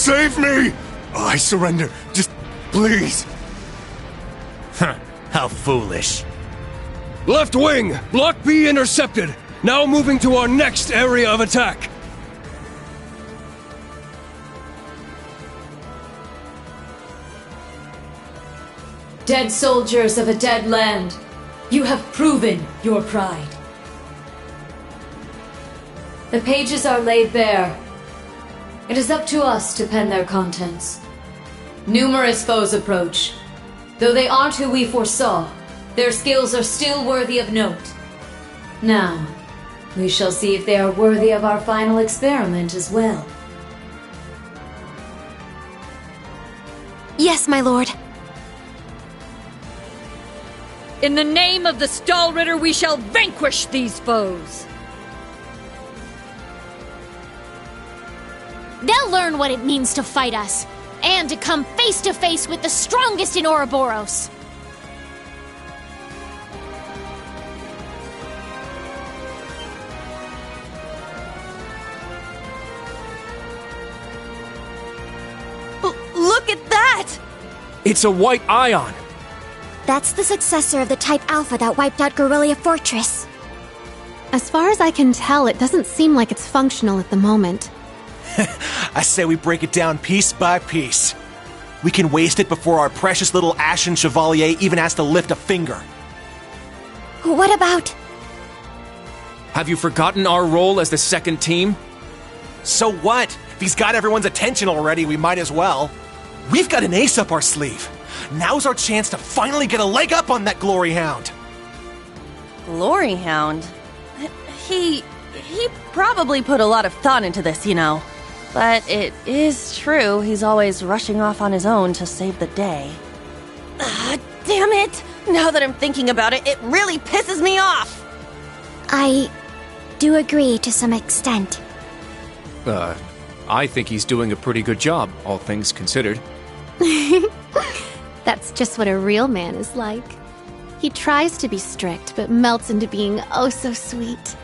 Save me! I surrender. Just please. How foolish. Left wing! Block B intercepted! Now moving to our next area of attack! Dead soldiers of a dead land, you have proven your pride. The pages are laid bare. It is up to us to pen their contents. Numerous foes approach. Though they aren't who we foresaw, their skills are still worthy of note. Now, we shall see if they are worthy of our final experiment as well. Yes, my lord. In the name of the Stallritter, we shall vanquish these foes! They'll learn what it means to fight us, and to come face to face with the strongest in Ouroboros. Look at that! It's a white ion! That's the successor of the Type Alpha that wiped out Guerrilla Fortress. As far as I can tell, it doesn't seem like it's functional at the moment. I say we break it down piece by piece. We can waste it before our precious little Ashen Chevalier even has to lift a finger. What about... Have you forgotten our role as the second team? So what? If he's got everyone's attention already, we might as well. We've got an ace up our sleeve. Now's our chance to finally get a leg up on that Glory Hound. Glory Hound? He probably put a lot of thought into this, you know. But it is true he's always rushing off on his own to save the day. Damn it! Now that I'm thinking about it, it really pisses me off! I do agree to some extent. I think he's doing a pretty good job, all things considered. That's just what a real man is like. He tries to be strict, but melts into being oh so sweet.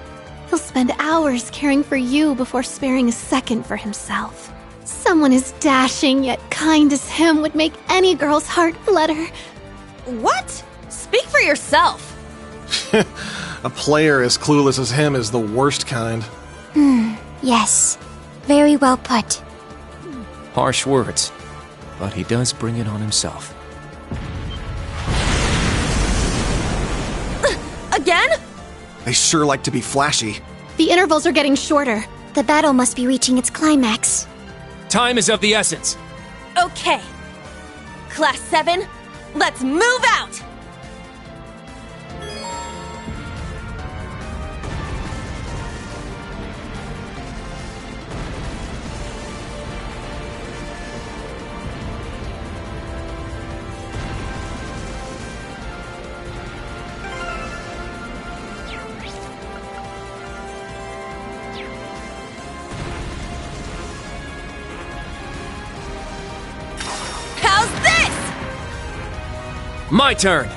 He'll spend hours caring for you before sparing a second for himself. Someone as dashing yet kind as him would make any girl's heart flutter. What? Speak for yourself! A player as clueless as him is the worst kind. Yes. Very well put. Harsh words, but he does bring it on himself. Again? They sure like to be flashy. The intervals are getting shorter. The battle must be reaching its climax. Time is of the essence. Okay. Class 7, let's move out! My turn!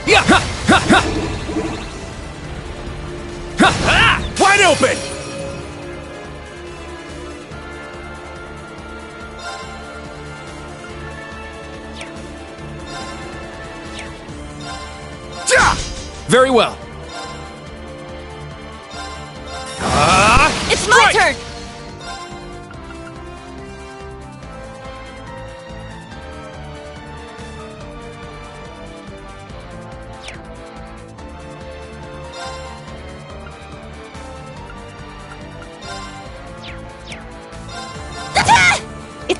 Yeah! Ha! Ha! Ha! Ha! Ah! Wide open! Ja! Very well. It's my turn!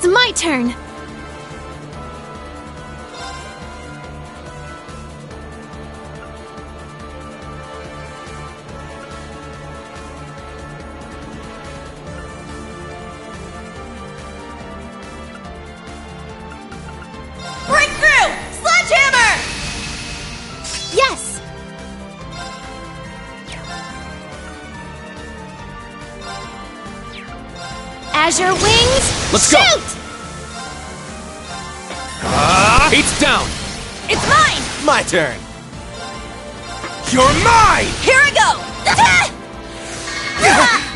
It's my turn! Break through! Sledgehammer! Yes! Azure wings, Let's go. shoot! It's down! It's mine! My turn. You're mine! Here I go!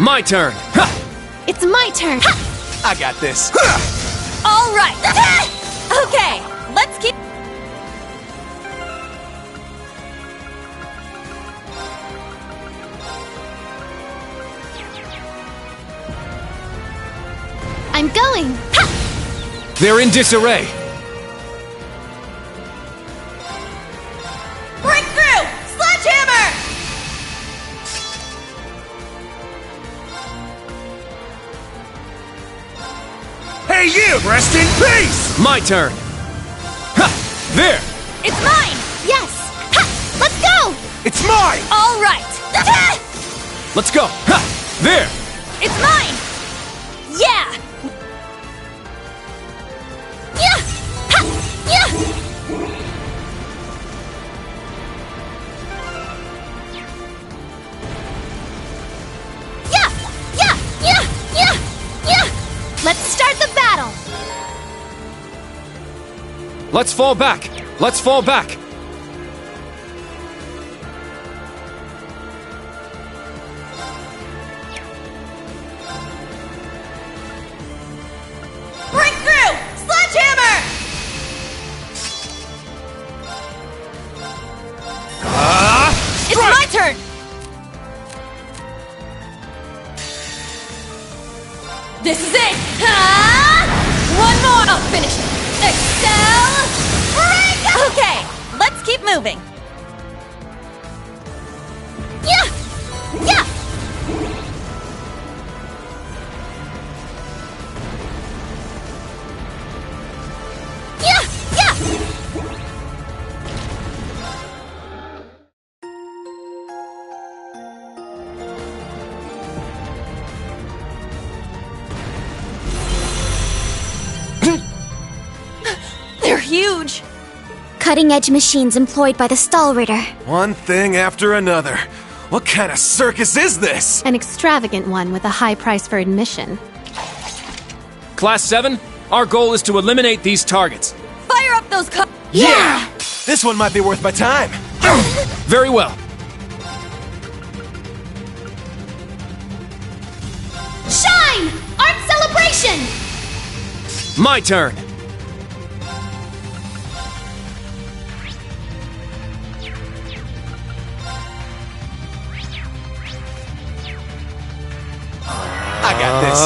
My turn! Ha! It's my turn! I got this. All right! Okay, let's keep... I'm going! They're in disarray! Break through! Sledgehammer! Hey, you! Rest in peace! My turn! Ha! There! It's mine! Yes! Ha! Let's go! It's mine! All right! Let's go! Ha! There! It's mine! Yeah! Yeah! Ha! Yeah! Yeah! Yeah! Yeah! Yeah! Yeah! Let's start the battle! Let's fall back! Let's fall back! Break through! Sledgehammer! It's my turn! This is it! One more! I'll finish it! Excel! Break! Okay, let's keep moving. Yeah! Yeah! Yeah! Yeah! They're huge! Cutting-edge machines employed by the Stahlritter. One thing after another. What kind of circus is this? An extravagant one with a high price for admission. Class 7, our goal is to eliminate these targets. Fire up those Yeah! This one might be worth my time. Very well. Shine! Art celebration! My turn! I got this.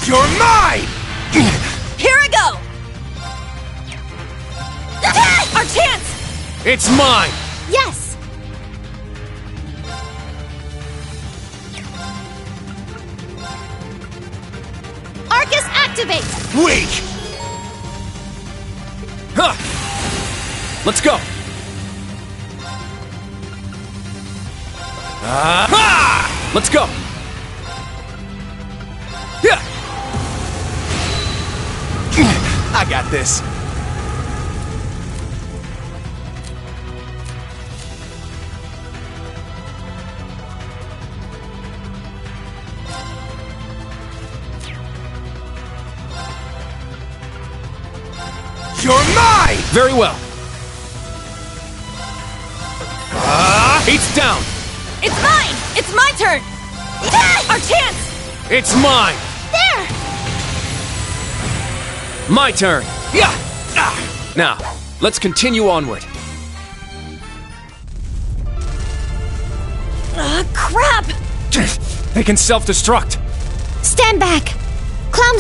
You're mine! Here I go! Our chance! It's mine! Yes! Arcus activate! Weak! Ha! Let's go! Ha! Let's go! Yeah! I got this. You're mine! Very well. It's down! It's mine! It's my turn! Our chance! It's mine! There! My turn! Yeah! Now, let's continue onward. Crap! They can self-destruct! Stand back! Clown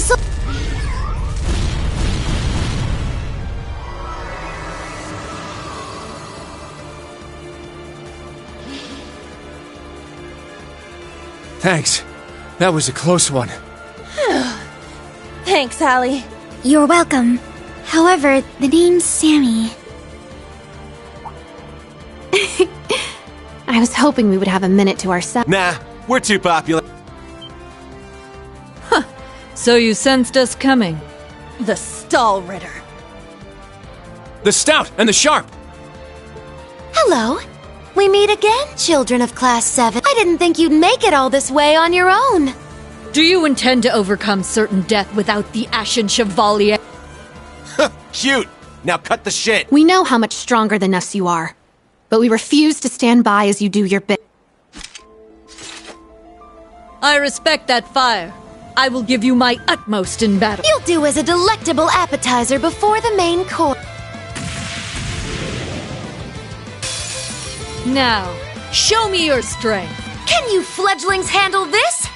Thanks. That was a close one. Thanks, Allie. You're welcome. However, the name's Sammy. I was hoping we would have a minute to ourselves. Nah, we're too popular. So you sensed us coming. The stall ritter. The stout and the sharp. Hello. We meet again, children of Class 7. I didn't think you'd make it all this way on your own. Do you intend to overcome certain death without the Ashen Chevalier? Cute. Now cut the shit. We know how much stronger than us you are, but we refuse to stand by as you do your bit. I respect that fire. I will give you my utmost in battle. You'll do as a delectable appetizer before the main course. Now, show me your strength. Can you fledglings handle this?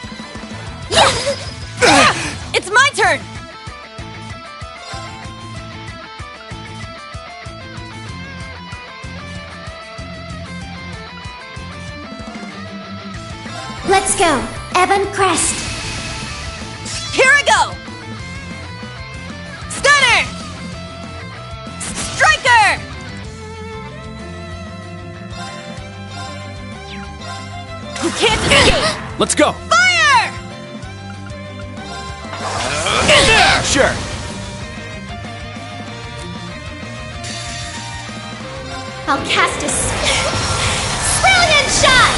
It's my turn! Let's go. Evan Crest. Here I go! Stunner! Striker! You can't escape! Let's go. Fire! Sure. I'll cast a brilliant shot!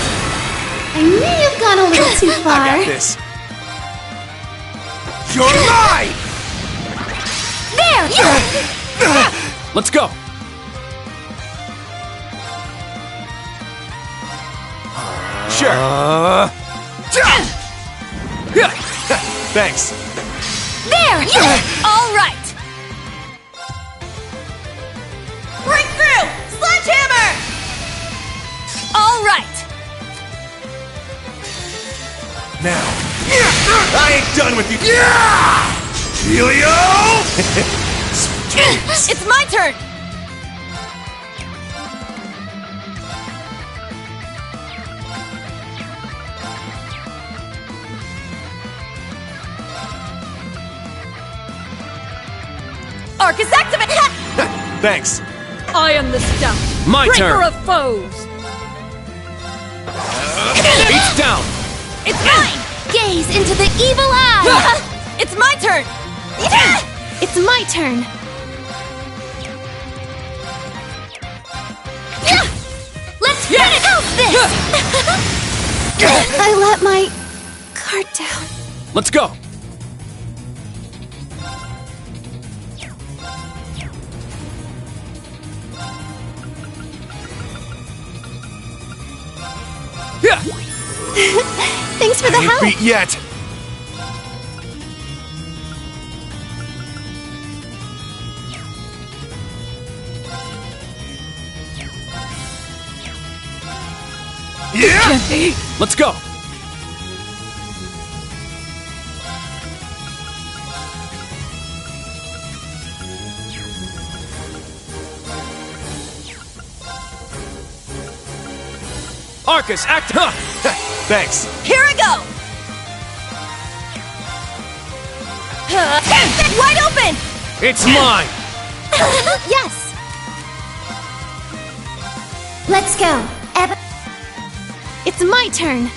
I may have gone a little too far. I got this. You're mine! There! Let's go. Sure. Thanks. There! All right! Break through! Sledgehammer! All right! Now. I ain't done with you. Helio! It's my turn! Arcus activate! Thanks. I am the stout. My breaker turn. of foes. Beats down. It's mine! Gaze into the evil eye! It's my turn! It's my turn. Let's finish this! I let my guard down. Let's go. Yeah. Thanks for the help. Beat yet. Yeah. Let's go. Arcus, act. Huh. Thanks. Here I go! Wide open! It's mine. Yes! Let's go. Evan. It's my turn.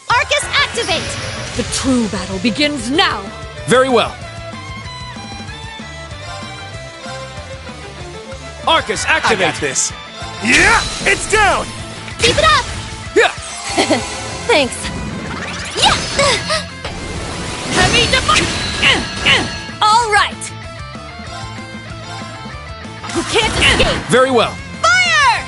Arcus, activate! The true battle begins now. Very well. Arcus, I activate. got this. Yeah, it's down. Keep it up! Yeah. Thanks. Heavy device! All right! You can't escape! Very well. Fire!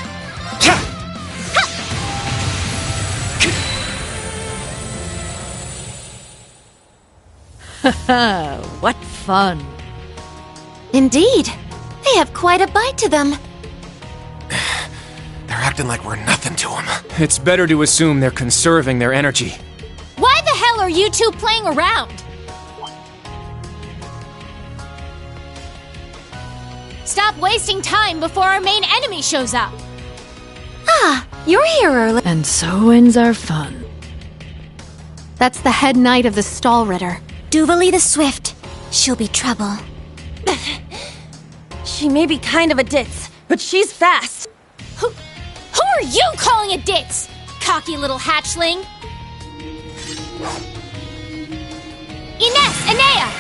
What fun. Indeed. They have quite a bite to them. They're acting like we're nothing to them. It's better to assume they're conserving their energy. Why the hell are you two playing around? Stop wasting time before our main enemy shows up. Ah, You're here early. And so ends our fun. That's the head knight of the Stallritter. Duvalie the Swift. She'll be trouble. She may be kind of a ditz, but she's fast. Who are you calling a ditz? Cocky little hatchling. Ines, Anea!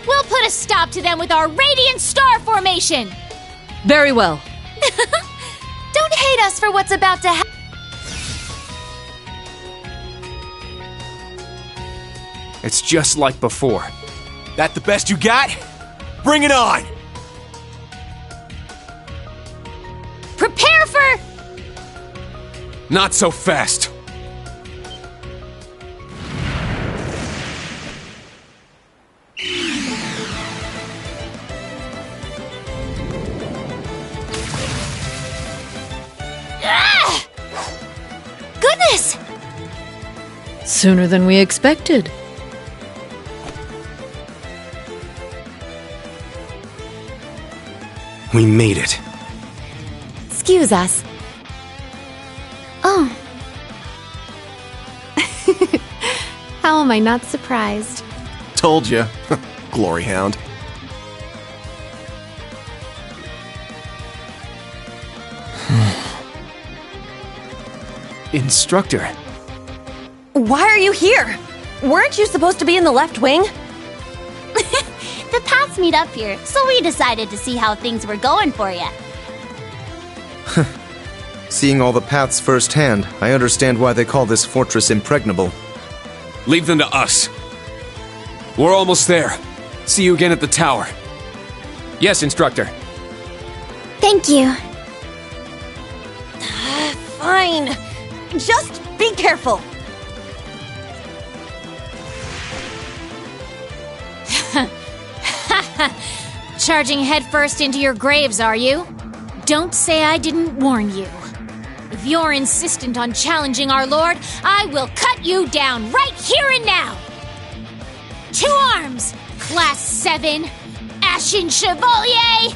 We'll put a stop to them with our Radiant Star Formation! Very well. Don't hate us for what's about to happen. It's just like before. That the best you got? Bring it on! Prepare for... Not so fast. Goodness! Sooner than we expected. We made it. Excuse us. Oh. How am I not surprised? Told you. Glory hound. Instructor. Why are you here? Weren't you supposed to be in the left wing? The paths meet up here, so we decided to see how things were going for you. Seeing all the paths firsthand, I understand why they call this fortress impregnable. Leave them to us. We're almost there. See you again at the tower. Yes, instructor. Thank you. Fine. Just be careful. Charging headfirst into your graves, are you? Don't say I didn't warn you. If you're insistent on challenging our lord, I will cut you down right here and now! 2 arms! Class 7! Ashen Chevalier!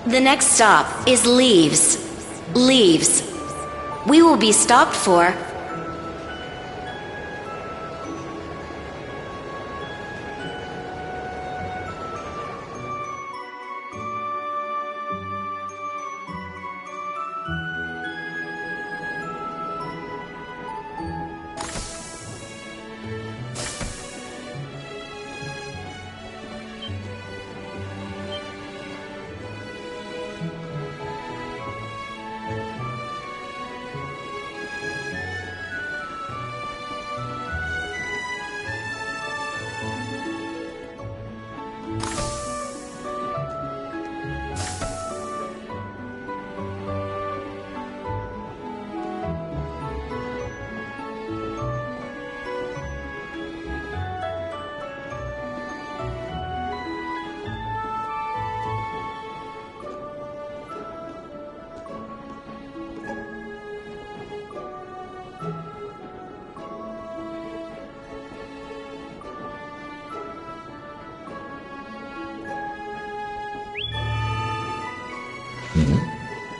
The next stop is Leaves. Leaves. We will be stopped for...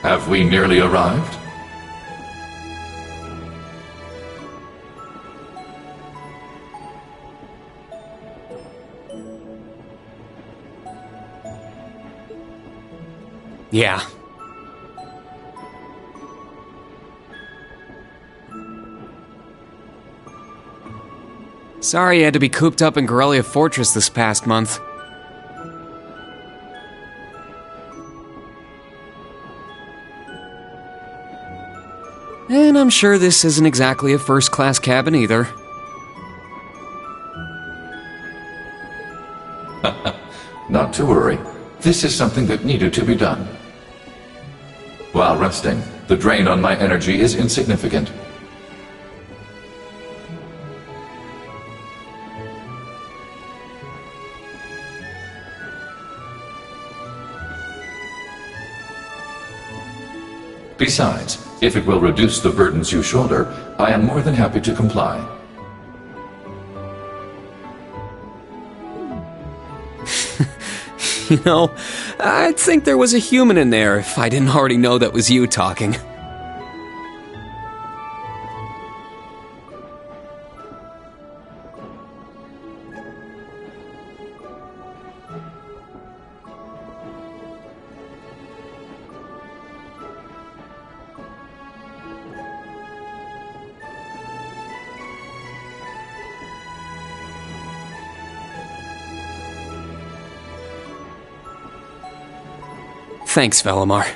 Have we nearly arrived? Yeah. Sorry you had to be cooped up in Corellia Fortress this past month. And I'm sure this isn't exactly a first-class cabin either. Not to worry. This is something that needed to be done. While resting, the drain on my energy is insignificant. Besides, if it will reduce the burdens you shoulder, I am more than happy to comply. You know, I'd think there was a human in there if I didn't already know that was you talking. Thanks, Velimar.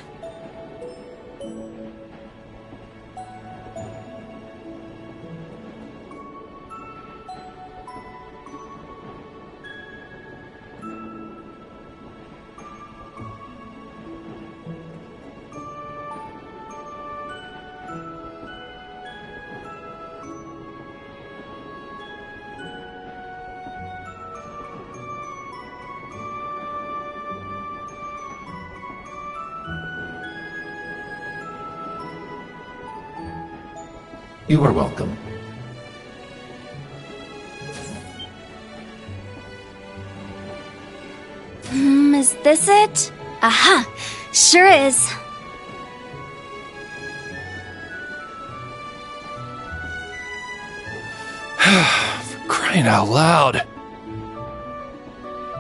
You are welcome. Is this it? Aha! Sure is. For crying out loud. I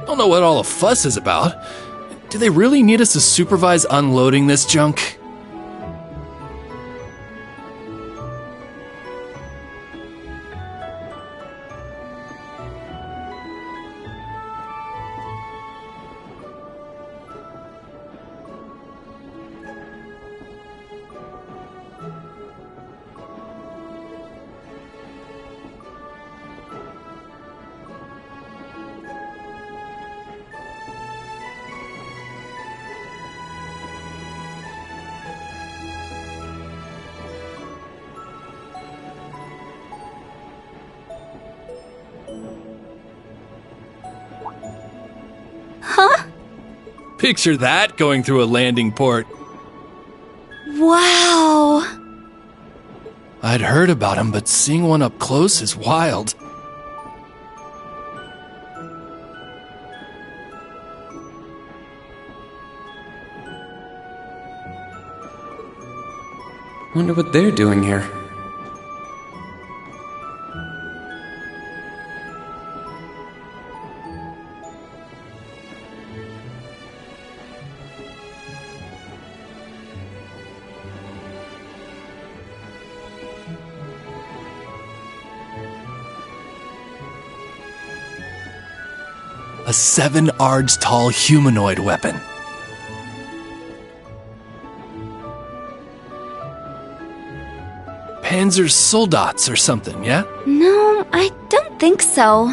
don't know what all the fuss is about. Do they really need us to supervise unloading this junk? Huh? Picture that going through a landing port. Wow. I'd heard about them, but seeing one up close is wild. Wonder what they're doing here. A 7 ards tall humanoid weapon. Panzer Soldats or something, yeah? No, I don't think so.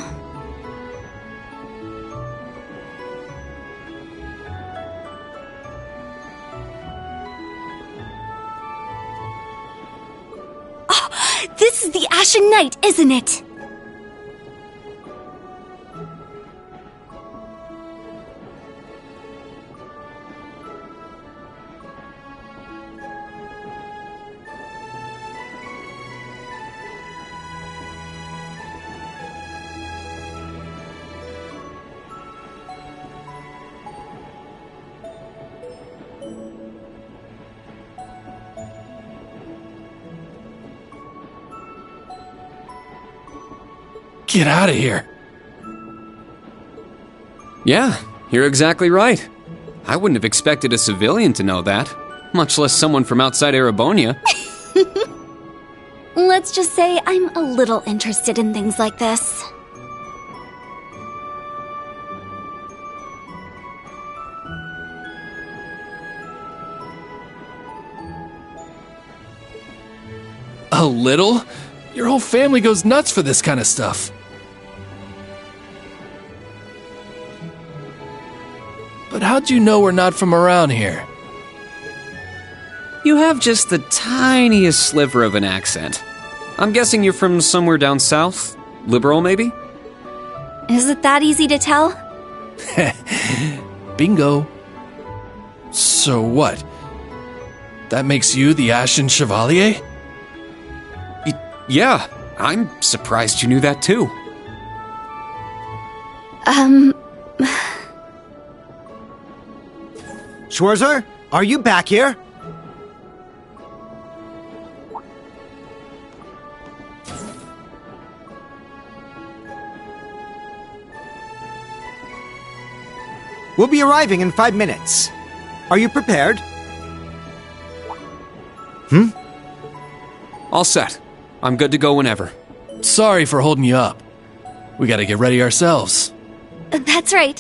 Oh, this is the Ashen Knight, isn't it? Get out of here. Yeah, you're exactly right. I wouldn't have expected a civilian to know that, much less someone from outside Erebonia. Let's just say I'm a little interested in things like this. A little? Your whole family goes nuts for this kind of stuff. But how'd you know we're not from around here? You have just the tiniest sliver of an accent. I'm guessing you're from somewhere down south? Liberal, maybe? Is it that easy to tell? Bingo. So what? That makes you the Ashen Chevalier? Yeah, I'm surprised you knew that too. Schwarzer, are you back here? We'll be arriving in 5 minutes. Are you prepared? All set. I'm good to go whenever. Sorry for holding you up. We gotta get ready ourselves. That's right.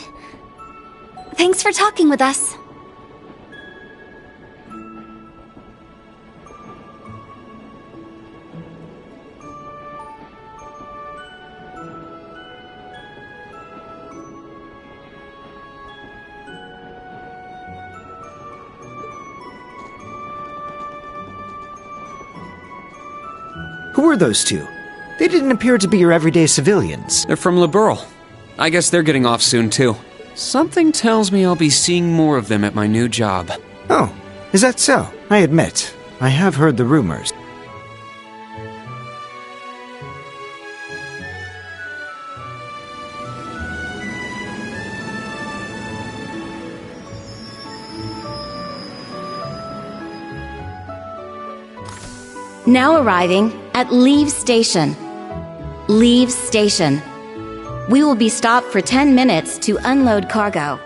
Thanks for talking with us. Who are those two? They didn't appear to be your everyday civilians. They're from Liberal. I guess they're getting off soon too. Something tells me I'll be seeing more of them at my new job. Oh, is that so? I admit, I have heard the rumors. Now arriving at Leave Station. Leave Station. We will be stopped for 10 minutes to unload cargo.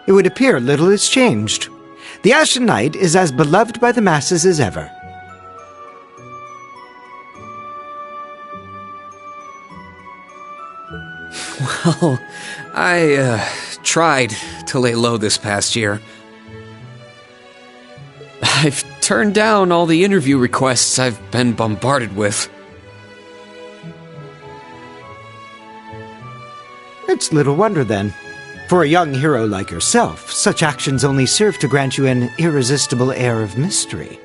It would appear little has changed. The Ashen Knight is as beloved by the masses as ever. Well, I tried to lay low this past year. I've turned down all the interview requests I've been bombarded with. It's little wonder then. For a young hero like yourself, such actions only serve to grant you an irresistible air of mystery.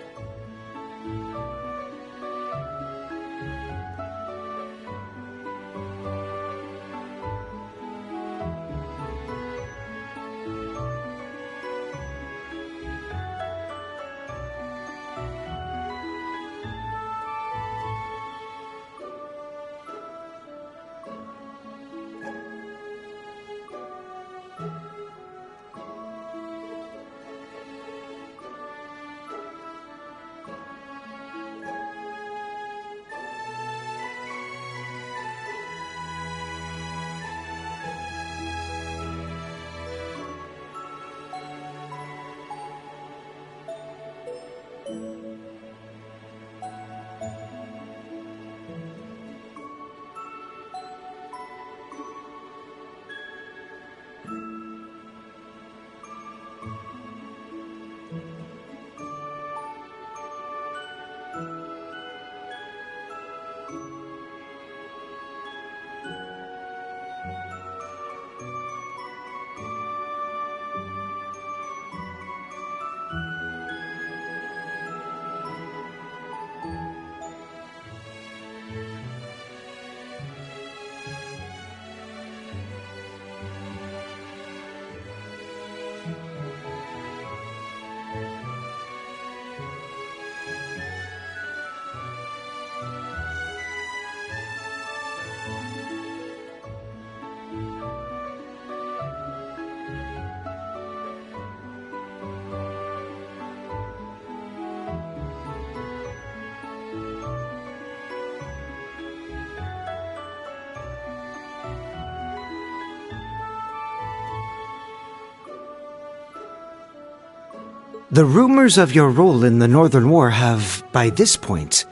The rumors of your role in the Northern War have, by this point...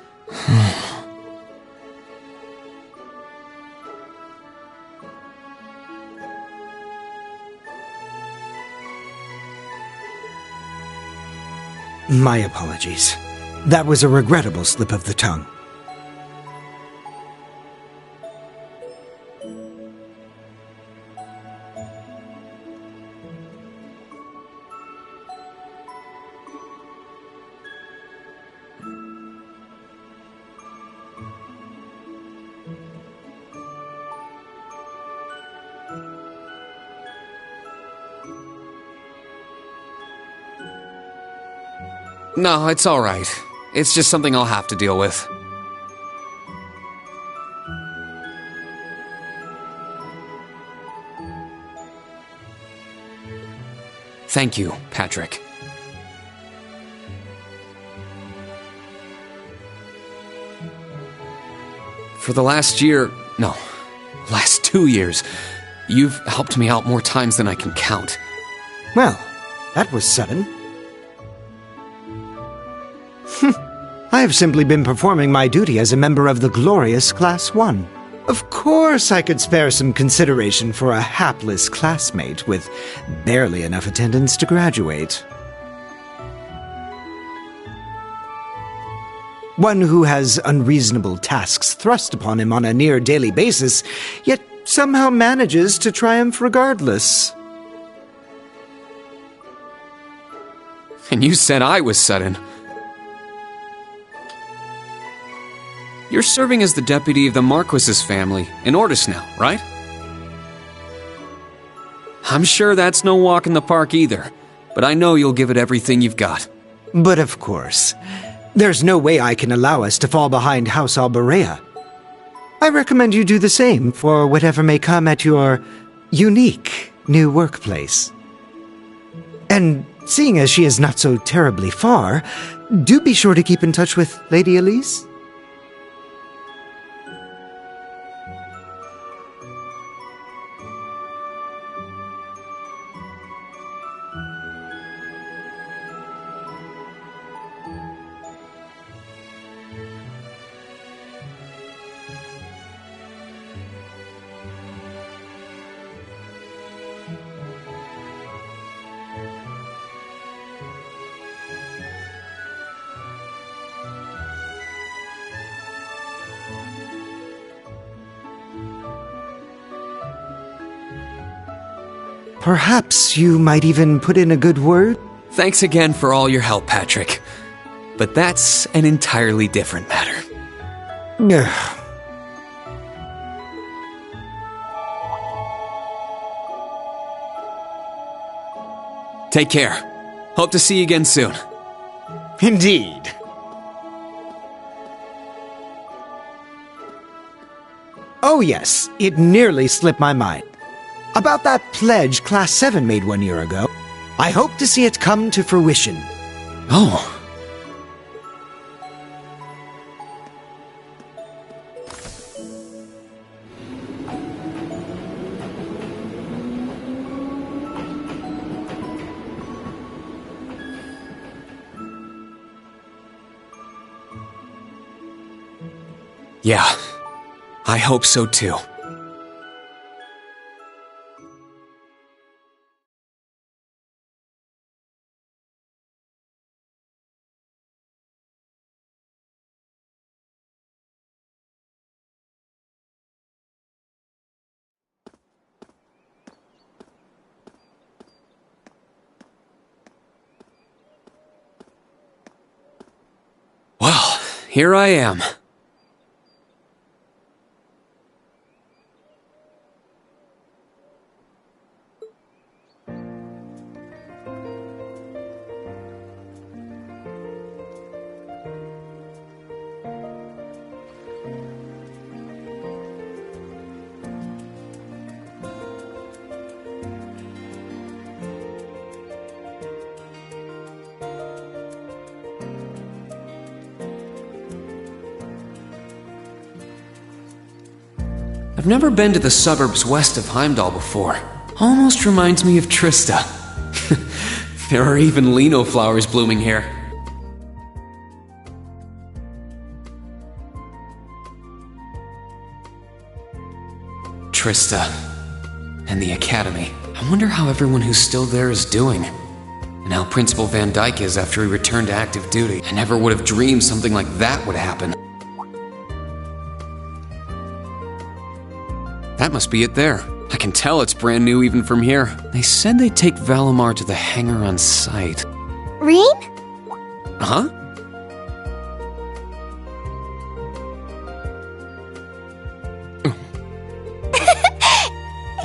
My apologies. That was a regrettable slip of the tongue. No, it's alright. It's just something I'll have to deal with. Thank you, Patrick. For the last year... no, last 2 years, you've helped me out more times than I can count. Well, that was sudden. I have simply been performing my duty as a member of the glorious Class 1. Of course I could spare some consideration for a hapless classmate with barely enough attendance to graduate. One who has unreasonable tasks thrust upon him on a near daily basis, yet somehow manages to triumph regardless. And you said I was sudden. You're serving as the deputy of the Marquis's family in Ordis now, right? I'm sure that's no walk in the park either, but I know you'll give it everything you've got. But of course, there's no way I can allow us to fall behind House Alberea. I recommend you do the same for whatever may come at your unique new workplace. And seeing as she is not so terribly far, do be sure to keep in touch with Lady Elise. Perhaps you might even put in a good word? Thanks again for all your help, Patrick. But that's an entirely different matter. Take care. Hope to see you again soon. Indeed. Oh yes, it nearly slipped my mind. About that pledge Class 7 made 1 year ago. I hope to see it come to fruition. Oh. Yeah, I hope so too. Well, here I am. I've never been to the suburbs west of Heimdall before. Almost reminds me of Trista. There are even lino flowers blooming here. Trista. And the academy. I wonder how everyone who's still there is doing. And how Principal Van Dyke is after he returned to active duty. I never would have dreamed something like that would happen. That must be it there. I can tell it's brand new even from here. They said they'd take Valimar to the hangar on site. Rean? Huh?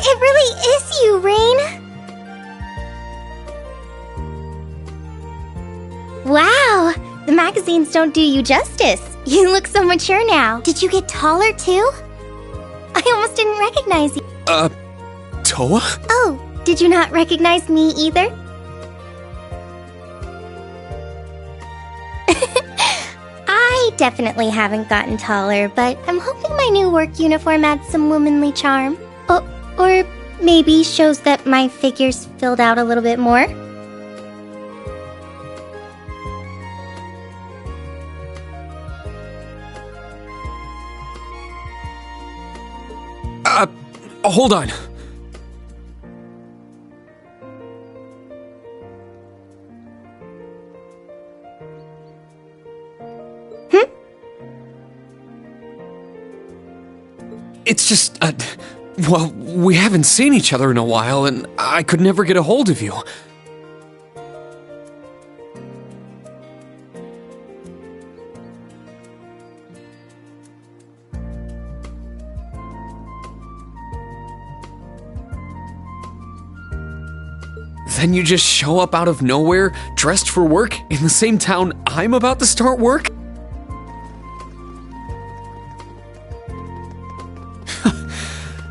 It really is you, Rean. Wow, the magazines don't do you justice. You look so mature now. Did you get taller too? I almost didn't recognize you. Toa? Oh, did you not recognize me either? I definitely haven't gotten taller, but I'm hoping my new work uniform adds some womanly charm. Or maybe shows that my figure's filled out a little bit more. Hold on. It's just, well, we haven't seen each other in a while, and I could never get a hold of you. Then you just show up out of nowhere, dressed for work, in the same town I'm about to start work?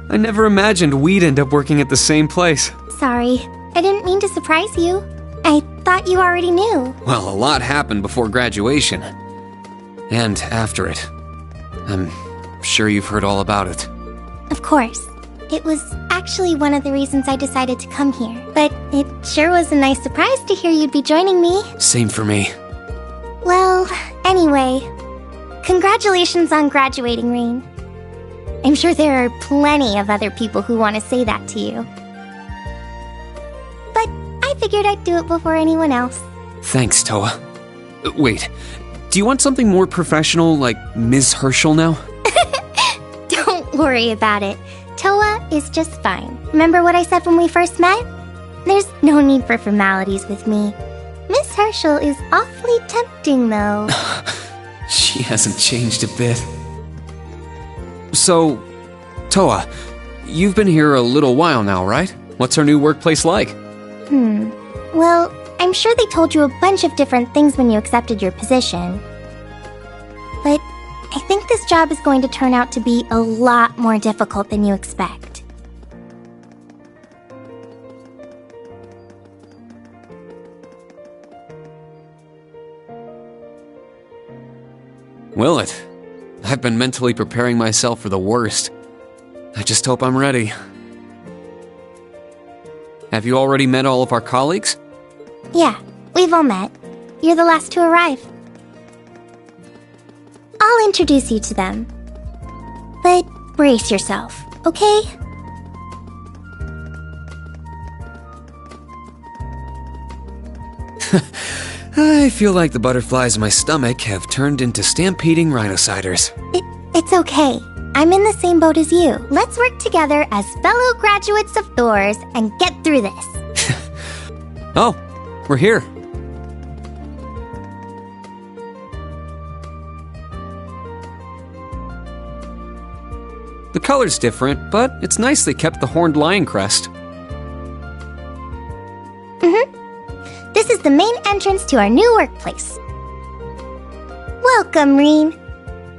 I never imagined we'd end up working at the same place. Sorry, I didn't mean to surprise you. I thought you already knew. Well, a lot happened before graduation. And after it. I'm sure you've heard all about it. Of course. It was actually one of the reasons I decided to come here. But it sure was a nice surprise to hear you'd be joining me. Same for me. Well, anyway, congratulations on graduating, Rean. I'm sure there are plenty of other people who want to say that to you. But I figured I'd do it before anyone else. Thanks, Toa. Wait, do you want something more professional, like Ms. Herschel now? Don't worry about it. Toa is just fine. Remember what I said when we first met? There's no need for formalities with me. Miss Herschel is awfully tempting, though. She hasn't changed a bit. So, Toa, you've been here a little while now, right? What's our new workplace like? Well, I'm sure they told you a bunch of different things when you accepted your position. But I think this job is going to turn out to be a lot more difficult than you expect. Will it? I've been mentally preparing myself for the worst. I just hope I'm ready. Have you already met all of our colleagues? Yeah, we've all met. You're the last to arrive. I'll introduce you to them. But brace yourself, okay? I feel like the butterflies in my stomach have turned into stampeding rhinociders. It's okay. I'm in the same boat as you. Let's work together as fellow graduates of Thor's and get through this. Oh, we're here. The color's different, but it's nice they kept the horned lion crest. This is the main entrance to our new workplace. Welcome, Reen,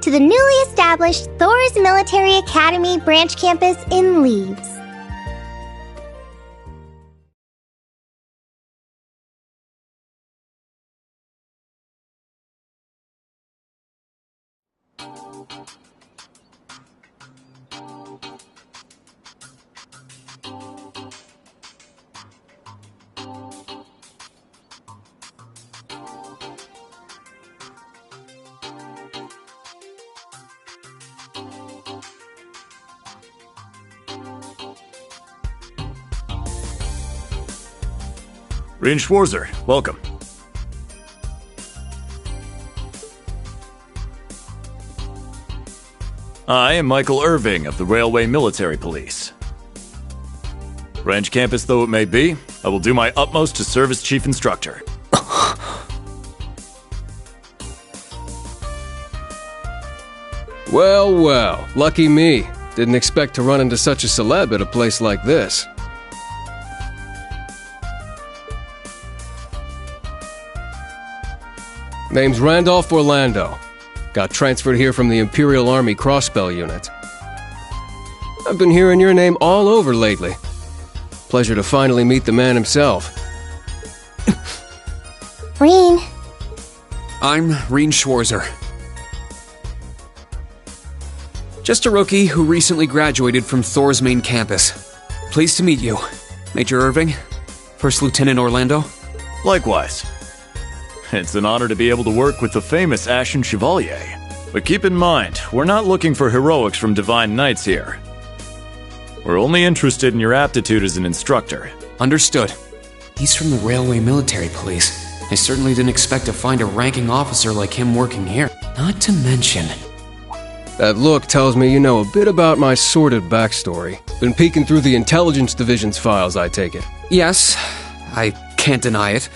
to the newly established Thor's Military Academy branch campus in Leaves. Reen Schwarzer, welcome. I am Michael Irving of the Railway Military Police. Branch campus though it may be, I will do my utmost to serve as Chief Instructor. Well, well, lucky me. Didn't expect to run into such a celeb at a place like this. Name's Randolph Orlando. Got transferred here from the Imperial Army Crossbell Unit. I've been hearing your name all over lately. Pleasure to finally meet the man himself. Reen. I'm Reen Schwarzer. Just a rookie who recently graduated from Thor's main campus. Pleased to meet you, Major Irving, First Lieutenant Orlando. Likewise. It's an honor to be able to work with the famous Ashen Chevalier. But keep in mind, we're not looking for heroics from Divine Knights here. We're only interested in your aptitude as an instructor. Understood. He's from the Railway Military Police. I certainly didn't expect to find a ranking officer like him working here. Not to mention... That look tells me you know a bit about my sordid backstory. Been peeking through the Intelligence Division's files, I take it. Yes, I can't deny it.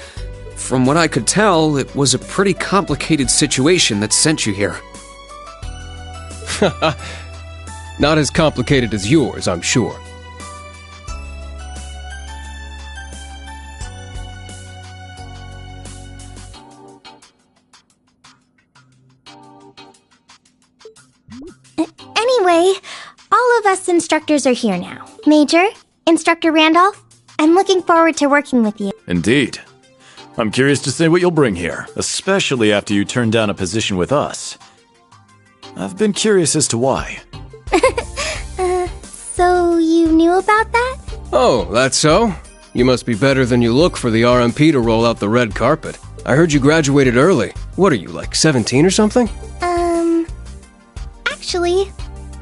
From what I could tell, it was a pretty complicated situation that sent you here. Not as complicated as yours, I'm sure. Anyway, all of us instructors are here now. Major, Instructor Randolph, I'm looking forward to working with you. Indeed. I'm curious to see what you'll bring here, especially after you turn down a position with us. I've been curious as to why. So you knew about that? Oh, that's so? You must be better than you look for the RMP to roll out the red carpet. I heard you graduated early. What are you, like 17 or something? Actually,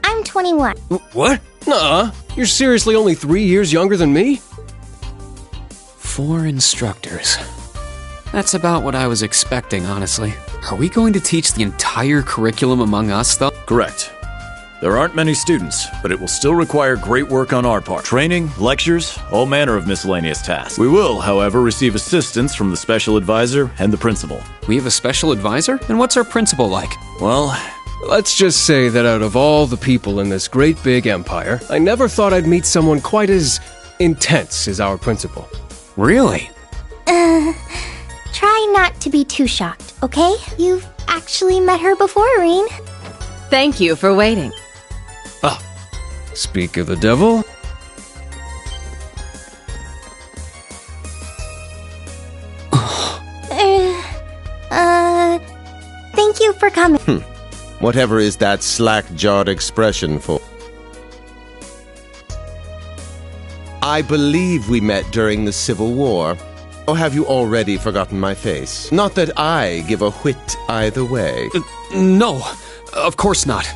I'm 21. What? Nuh-uh. You're seriously only 3 years younger than me? 4 instructors. That's about what I was expecting, honestly. Are we going to teach the entire curriculum among us, though? Correct. There aren't many students, but it will still require great work on our part. Training, lectures, all manner of miscellaneous tasks. We will, however, receive assistance from the special advisor and the principal. We have a special advisor? And what's our principal like? Well, let's just say that out of all the people in this great big empire, I never thought I'd meet someone quite as intense as our principal. Really? Try not to be too shocked, okay? You've actually met her before, Reen. Thank you for waiting. Speak of the devil. Thank you for coming. Whatever is that slack-jawed expression for? I believe we met during the Civil War. Or have you already forgotten my face? Not that I give a whit either way. No, of course not.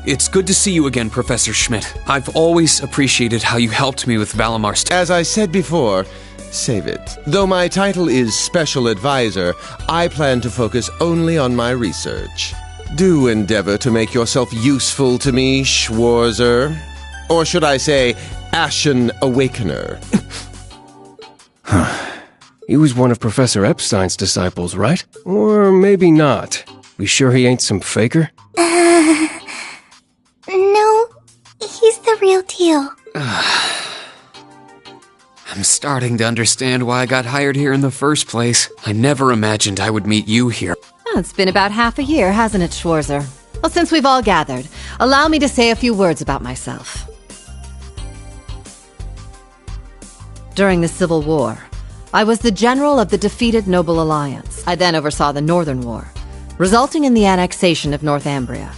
It's good to see you again, Professor Schmidt. I've always appreciated how you helped me with Valamar's... As I said before, save it. Though my title is Special Advisor, I plan to focus only on my research. Do endeavor to make yourself useful to me, Schwarzer. Or should I say, Ashen Awakener. He was one of Professor Epstein's disciples, right? Or maybe not. We sure he ain't some faker? No, he's the real deal. I'm starting to understand why I got hired here in the first place. I never imagined I would meet you here. Oh, it's been about half a year, hasn't it, Schwarzer? Well, since we've all gathered, allow me to say a few words about myself. During the Civil War, I was the general of the defeated Noble Alliance. I then oversaw the Northern War, resulting in the annexation of Northumbria.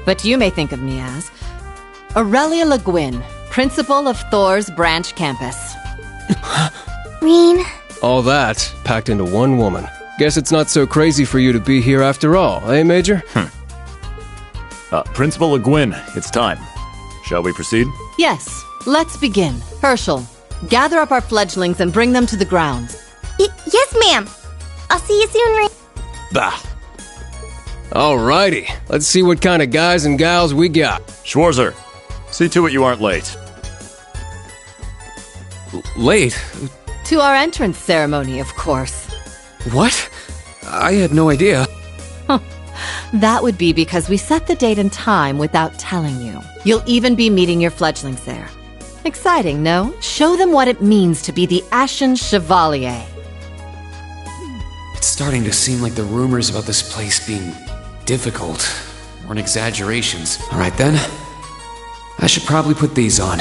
But you may think of me as Aurelia Le Guin, principal of Thor's branch campus. Reen. All that packed into one woman. Guess it's not so crazy for you to be here after all, eh, Major? Principal Le Guin, it's time. Shall we proceed? Yes, let's begin. Herschel, gather up our fledglings and bring them to the grounds. Yes, ma'am. I'll see you soon, Reen. Bah. Alrighty, let's see what kind of guys and gals we got. Schwarzer, see to it you aren't late. Late? To our entrance ceremony, of course. What? I had no idea. That would be because we set the date and time without telling you. You'll even be meeting your fledglings there. Exciting, no? Show them what it means to be the Ashen Chevalier. It's starting to seem like the rumors about this place being difficult weren't exaggerations. All right then, I should probably put these on.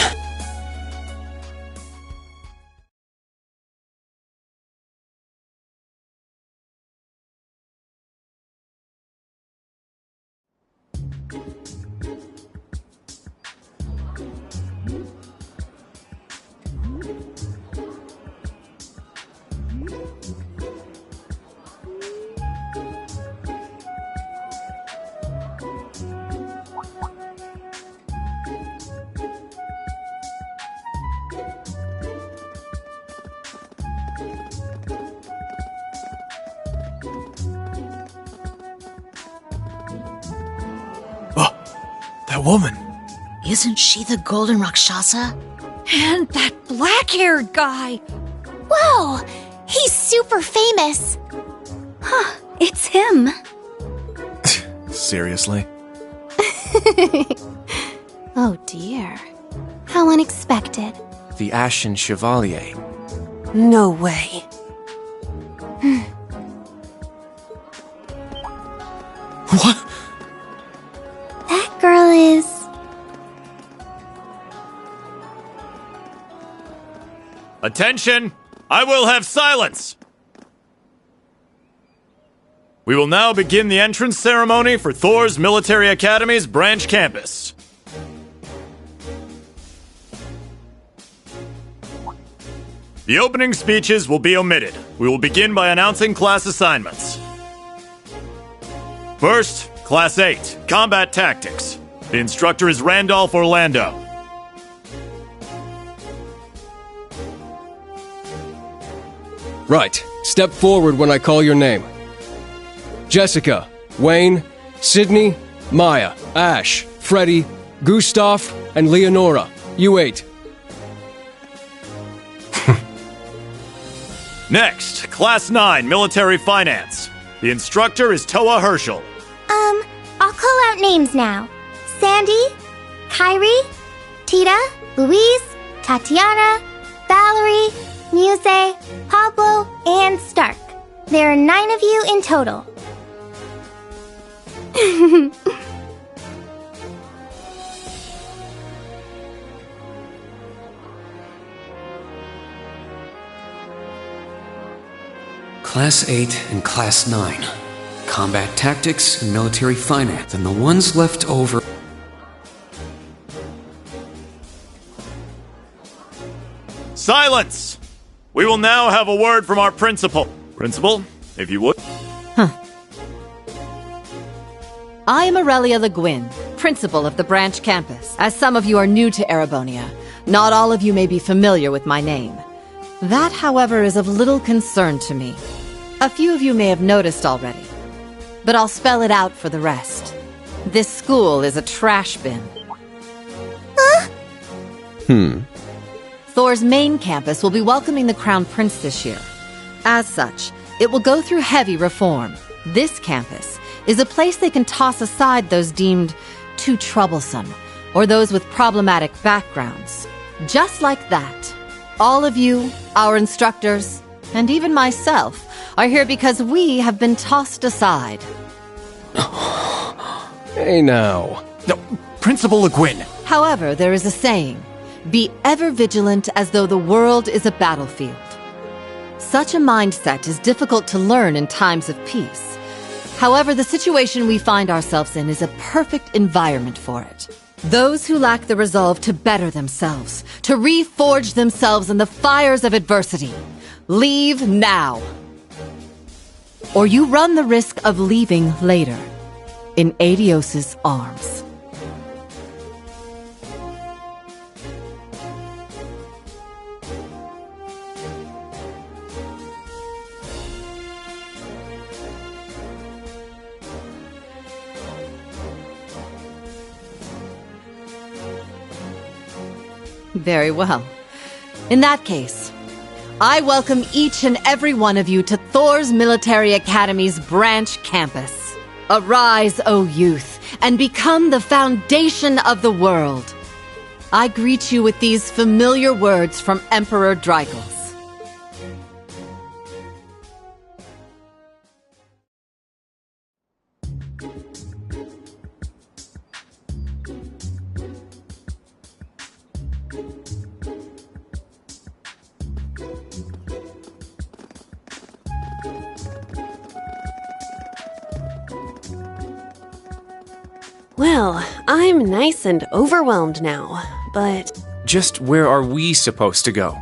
That woman. Isn't she the Golden Rakshasa? And that black-haired guy. Whoa! He's super famous. Huh, it's him. Seriously? Oh dear. How unexpected. The Ashen Chevalier. No way. What? That girl is... Attention! I will have silence! We will now begin the entrance ceremony for Thor's Military Academy's branch campus. The opening speeches will be omitted. We will begin by announcing class assignments. First, Class 8, Combat Tactics. The instructor is Randolph Orlando. Right. Step forward when I call your name. Jessica, Wayne, Sydney, Maya, Ash, Freddie, Gustav, and Leonora. You 8. Next, Class 9, Military Finance. The instructor is Toa Herschel. I'll call out names now. Sandy, Kyrie, Tita, Louise, Tatiana, Valerie, Muse, Pablo, and Stark. There are 9 of you in total. Class 8 and Class 9. Combat tactics and military finance. And the ones left over... Silence! We will now have a word from our principal. Principal, if you would. I am Aurelia Le Guin, principal of the branch campus. As some of you are new to Erebonia, not all of you may be familiar with my name. That, however, is of little concern to me. A few of you may have noticed already, but I'll spell it out for the rest. This school is a trash bin. Thor's main campus will be welcoming the Crown Prince this year. As such, it will go through heavy reform. This campus is a place they can toss aside those deemed too troublesome, or those with problematic backgrounds. Just like that, all of you, our instructors, and even myself, are here because we have been tossed aside. Hey now. No, Principal Le Guin. However, there is a saying, be ever vigilant as though the world is a battlefield. Such a mindset is difficult to learn in times of peace. However, the situation we find ourselves in is a perfect environment for it. Those who lack the resolve to better themselves, to reforge themselves in the fires of adversity, leave now. Or you run the risk of leaving later, in Adios's arms. Very well. In that case, I welcome each and every one of you to Thor's Military Academy's branch campus. Arise, O youth, and become the foundation of the world. I greet you with these familiar words from Emperor Dreigels. Well, I'm nice and overwhelmed now, but... Just where are we supposed to go?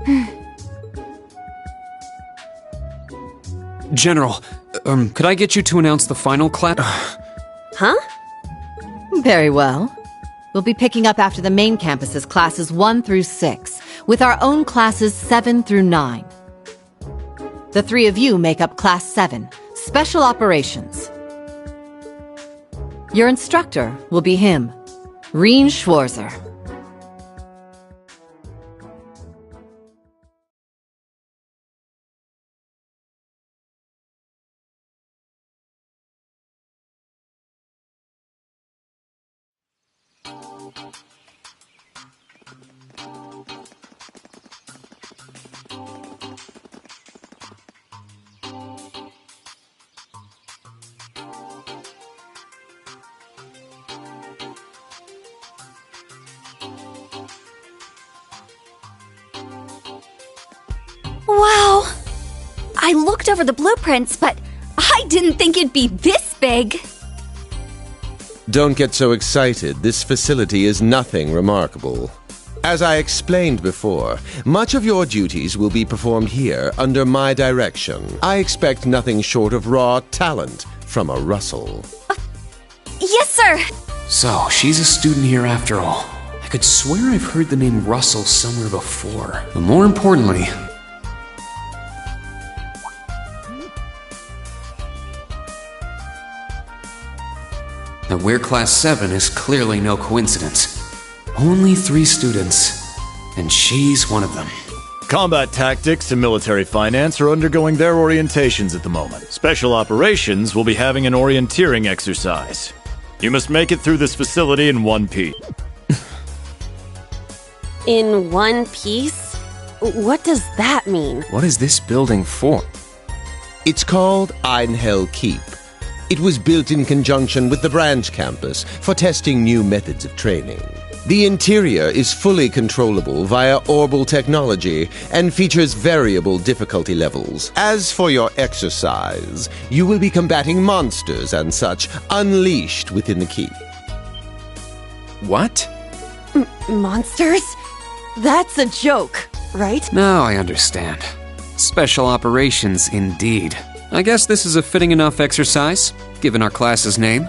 General, could I get you to announce the final class? Huh? Very well. We'll be picking up after the main campus's classes 1 through 6, with our own classes 7 through 9. The 3 of you make up Class 7, Special Operations. Your instructor will be him, Reen Schwarzer. Wow! I looked over the blueprints, but I didn't think it'd be this big. Don't get so excited. This facility is nothing remarkable. As I explained before, much of your duties will be performed here under my direction. I expect nothing short of raw talent from a Russell. Yes, sir! So, she's a student here after all. I could swear I've heard the name Russell somewhere before. But more importantly... where Class 7 is clearly no coincidence. Only 3 students, and she's one of them. Combat tactics and military finance are undergoing their orientations at the moment. Special operations will be having an orienteering exercise. You must make it through this facility in one piece. In one piece? What does that mean? What is this building for? It's called Einhell Keep. It was built in conjunction with the branch campus for testing new methods of training. The interior is fully controllable via orbal technology and features variable difficulty levels. As for your exercise, you will be combating monsters and such unleashed within the keep. What? Monsters? That's a joke, right? Now I understand. Special operations indeed. I guess this is a fitting enough exercise, given our class's name.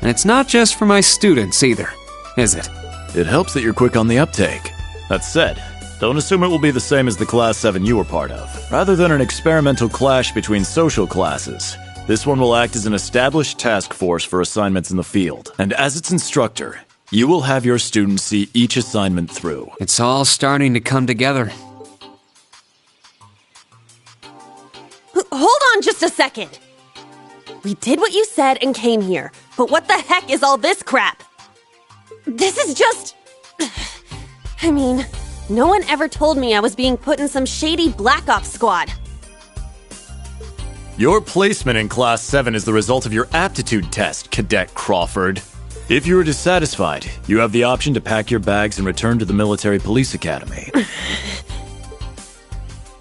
And it's not just for my students either, is it? It helps that you're quick on the uptake. That said, don't assume it will be the same as the Class 7 you were part of. Rather than an experimental clash between social classes, this one will act as an established task force for assignments in the field. And as its instructor, you will have your students see each assignment through. It's all starting to come together. Hold on just a second. We did what you said and came here, but what the heck is all this crap? This is just... I mean, no one ever told me I was being put in some shady Black Ops squad. Your placement in Class 7 is the result of your aptitude test, Cadet Crawford. If you are dissatisfied, you have the option to pack your bags and return to the Military Police Academy.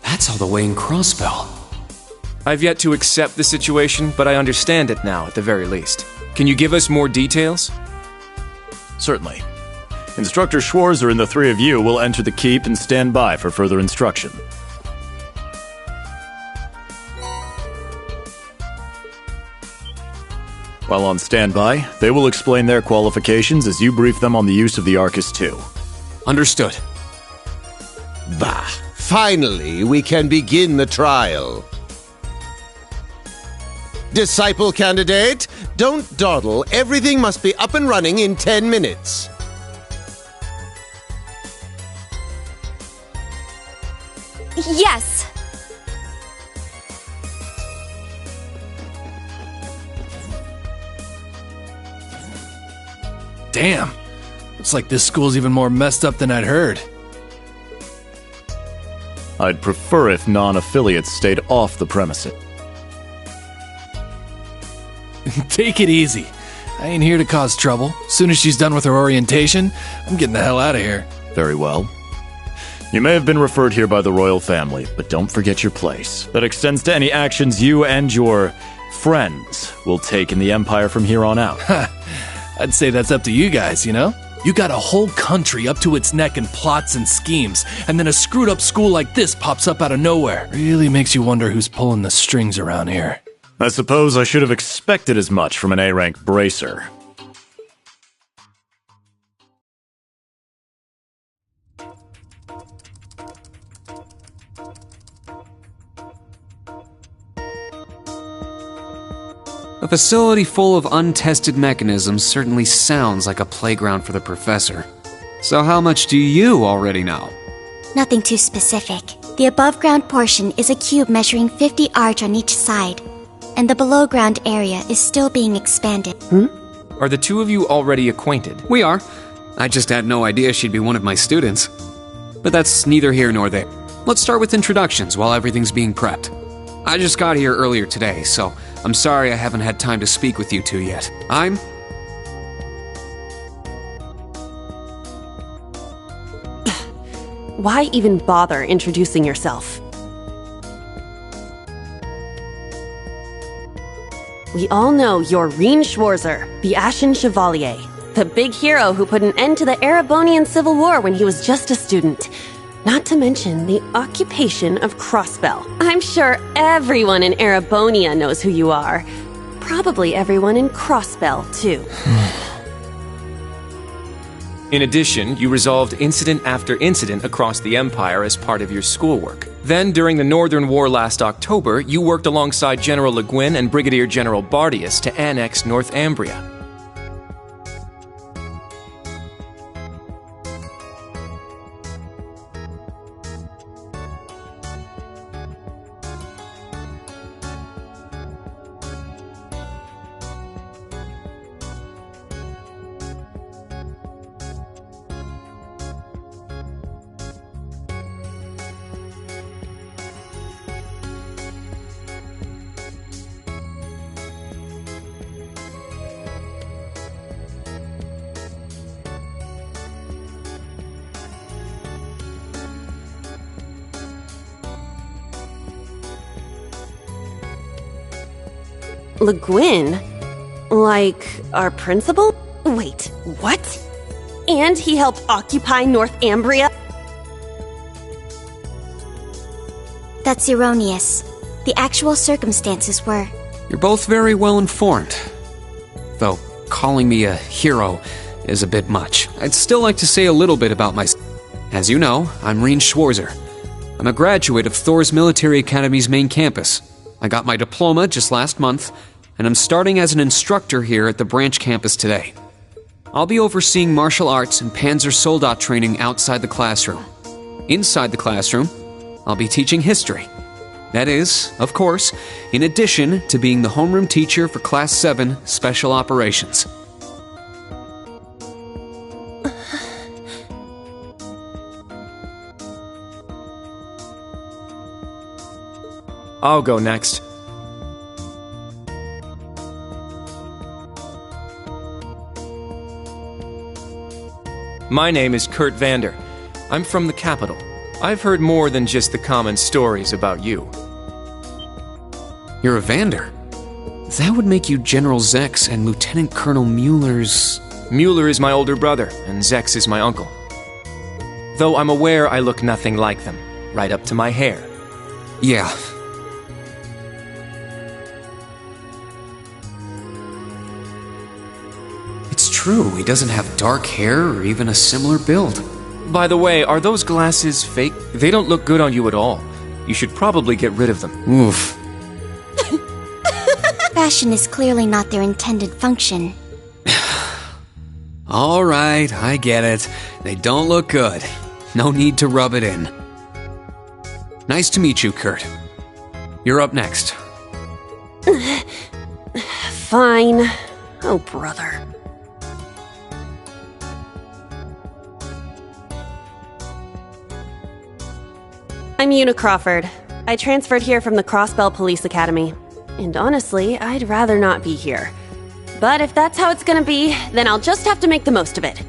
That's all the way in Crossbell. I've yet to accept the situation, but I understand it now at the very least. Can you give us more details? Certainly. Instructor Schwarzer and the 3 of you will enter the keep and stand by for further instruction. While on standby, they will explain their qualifications as you brief them on the use of the Arcus 2. Understood. Bah! Finally, we can begin the trial. Disciple candidate, don't dawdle. Everything must be up and running in 10 minutes. Yes. Damn. Looks like this school's even more messed up than I'd heard. I'd prefer if non-affiliates stayed off the premises. Take it easy. I ain't here to cause trouble. Soon as she's done with her orientation, I'm getting the hell out of here. Very well. You may have been referred here by the royal family, but don't forget your place. That extends to any actions you and your friends will take in the Empire from here on out. I'd say that's up to you guys, you know? You got a whole country up to its neck in plots and schemes, and then a screwed up school like this pops up out of nowhere. Really makes you wonder who's pulling the strings around here. I suppose I should have expected as much from an A-rank bracer. A facility full of untested mechanisms certainly sounds like a playground for the professor. So how much do you already know? Nothing too specific. The above-ground portion is a cube measuring 50 arch on each side, and the below-ground area is still being expanded. Are the 2 of you already acquainted? We are. I just had no idea she'd be one of my students. But that's neither here nor there. Let's start with introductions while everything's being prepped. I just got here earlier today, so I'm sorry I haven't had time to speak with you 2 yet. I'm... Why even bother introducing yourself? We all know you're Reen Schwarzer, the Ashen Chevalier, the big hero who put an end to the Erebonian Civil War when he was just a student. Not to mention the occupation of Crossbell. I'm sure everyone in Erebonia knows who you are. Probably everyone in Crossbell, too. In addition, you resolved incident after incident across the Empire as part of your schoolwork. Then, during the Northern War last October, you worked alongside General Le Guin and Brigadier General Bardius to annex Northumbria. Le Guin? Like our principal? Wait, what? And he helped occupy Northumbria? That's erroneous. The actual circumstances were... You're both very well informed. Though calling me a hero is a bit much. I'd still like to say a little bit about myself. As you know, I'm Reen Schwarzer. I'm a graduate of Thor's Military Academy's main campus. I got my diploma just last month, and I'm starting as an instructor here at the branch campus today. I'll be overseeing martial arts and Panzer Soldat training outside the classroom. Inside the classroom, I'll be teaching history. That is, of course, in addition to being the homeroom teacher for Class 7 Special Operations. I'll go next. My name is Kurt Vander. I'm from the capital. I've heard more than just the common stories about you. You're a Vander? That would make you General Zex and Lieutenant Colonel Mueller's... Mueller is my older brother, and Zex is my uncle. Though I'm aware I look nothing like them, right up to my hair. Yeah. It's true, he doesn't have dark hair or even a similar build. By the way, are those glasses fake? They don't look good on you at all. You should probably get rid of them. Oof. Fashion is clearly not their intended function. All right, I get it. They don't look good. No need to rub it in. Nice to meet you, Kurt. You're up next. Fine. Oh, brother. I'm Una Crawford. I transferred here from the Crossbell Police Academy. And honestly, I'd rather not be here. But if that's how it's gonna be, then I'll just have to make the most of it.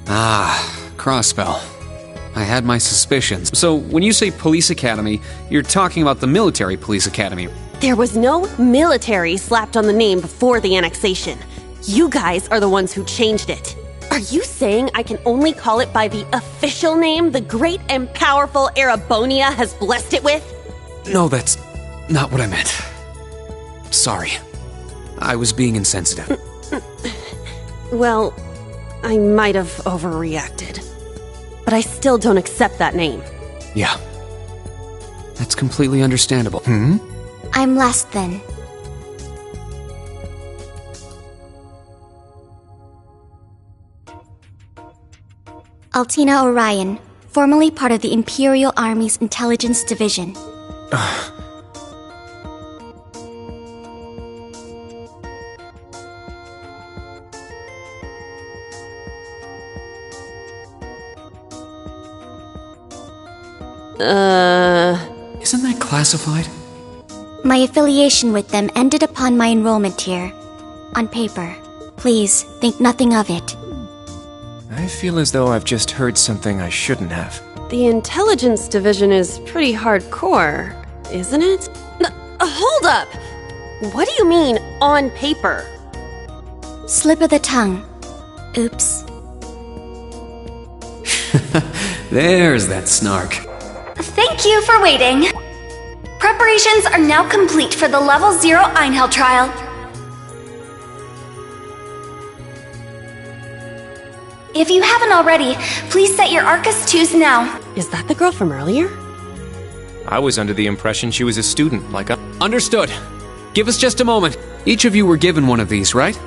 Ah, Crossbell. I had my suspicions. So, when you say police academy, you're talking about the military police academy. There was no military slapped on the name before the annexation. You guys are the ones who changed it. Are you saying I can only call it by the official name the great and powerful Erebonia has blessed it with? No, that's not what I meant. Sorry. I was being insensitive. Well, I might have overreacted. But I still don't accept that name. Yeah. That's completely understandable. I'm last then. Altina Orion, formerly part of the Imperial Army's Intelligence Division. Isn't that classified? My affiliation with them ended upon my enrollment here. On paper. Please, think nothing of it. I feel as though I've just heard something I shouldn't have. The Intelligence Division is pretty hardcore, isn't it? Hold up! What do you mean, on paper? Slip of the tongue. Oops. There's that snark. Thank you for waiting. Preparations are now complete for the Level 0 Einhell trial. If you haven't already, please set your Arcus 2s now. Is that the girl from earlier? I was under the impression she was a student, like a... Understood. Give us just a moment. Each of you were given one of these, right?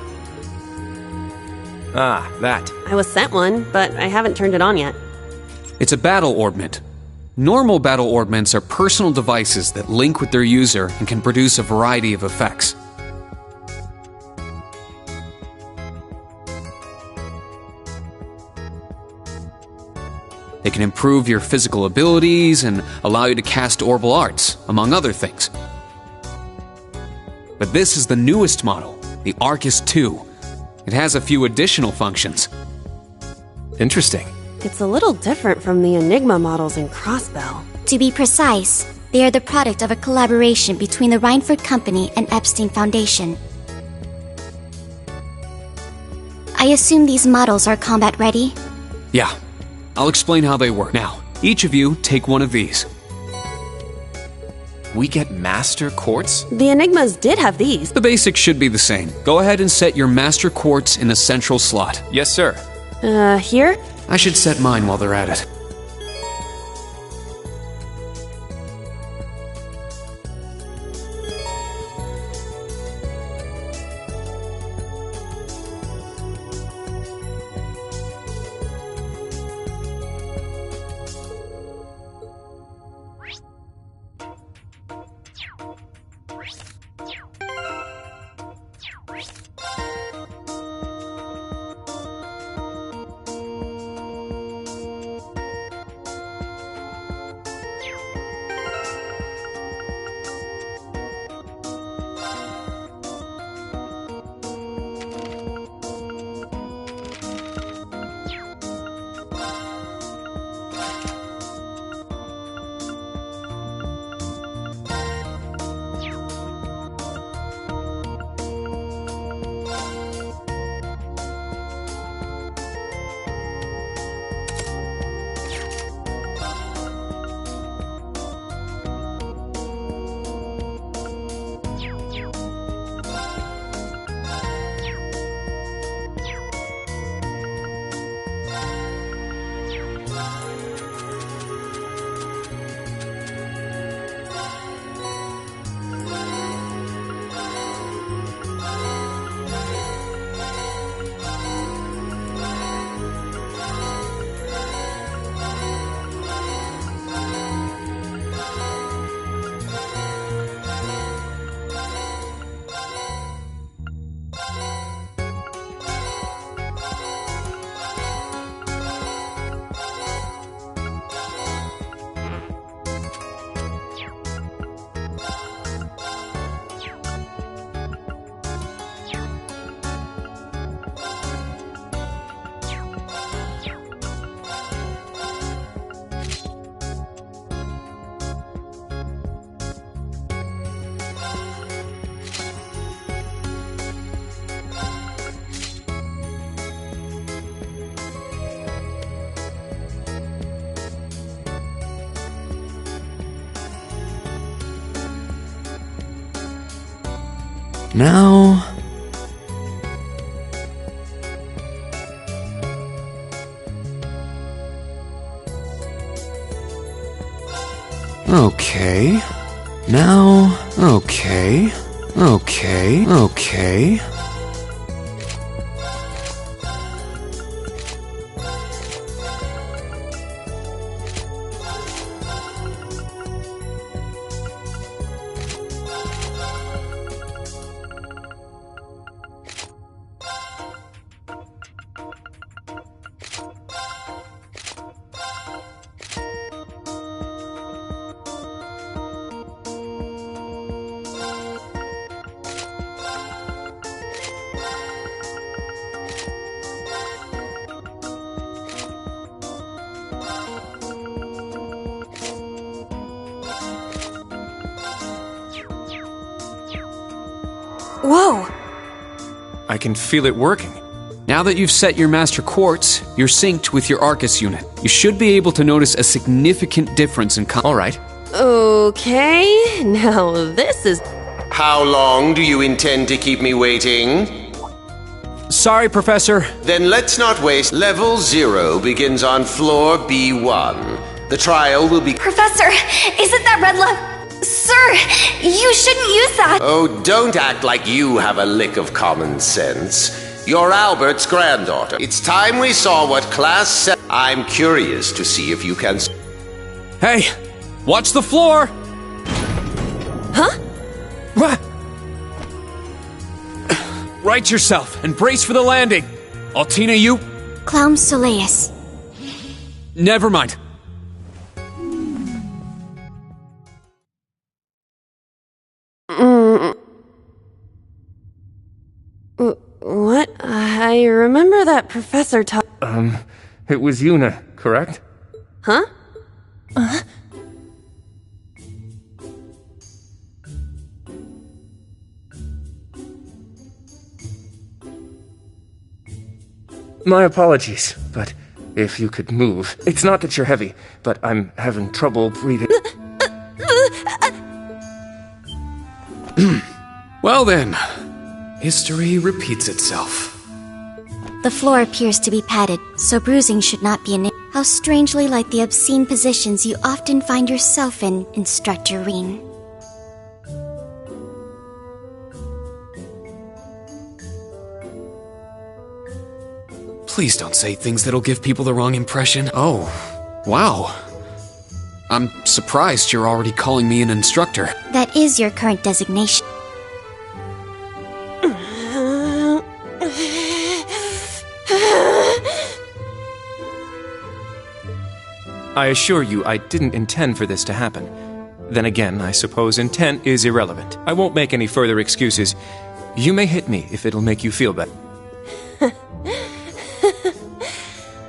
Ah, that. I was sent one, but I haven't turned it on yet. It's a battle orbment. Normal battle orbments are personal devices that link with their user and can produce a variety of effects. They can improve your physical abilities and allow you to cast orbal arts, among other things. But this is the newest model, the Arcus 2. It has a few additional functions. Interesting. It's a little different from the Enigma models in Crossbell. To be precise, They are the product of a collaboration between the Reinford Company and Epstein Foundation. I assume these models are combat ready? Yeah. I'll explain how they work. Now, each of you take one of these. We get master quartz? The Enigmas did have these. The basics should be the same. Go ahead and set your master quartz in a central slot. Yes, sir. Here? I should set mine while they're at it. Now... Okay. Now... Okay. Okay. Whoa! I can feel it working. Now that you've set your master quartz, you're synced with your Arcus unit. You should be able to notice a significant difference in All right. Okay, now this is... How long do you intend to keep me waiting? Sorry, Professor. Then let's not waste. Level 0 begins on floor B1. The trial will be... Professor, isn't that red love? Sir, you shouldn't use that! Oh, don't act like you have a lick of common sense. You're Albert's granddaughter. It's time we saw what class said. I'm curious to see if you can... Hey! Watch the floor! Huh? What? Right yourself and brace for the landing. Altina, you... Clown Soleus. Never mind. What? I remember that professor talk... It was Yuna, correct? Huh? My apologies, but if you could move. It's not that you're heavy, but I'm having trouble breathing. Well then, history repeats itself. The floor appears to be padded, so bruising should not be an issue. How strangely like the obscene positions you often find yourself in, Instructor Reen. Please don't say things that'll give people the wrong impression. Oh, wow. I'm surprised you're already calling me an instructor. That is your current designation. I assure you, I didn't intend for this to happen. Then again, I suppose intent is irrelevant. I won't make any further excuses. You may hit me if it'll make you feel better.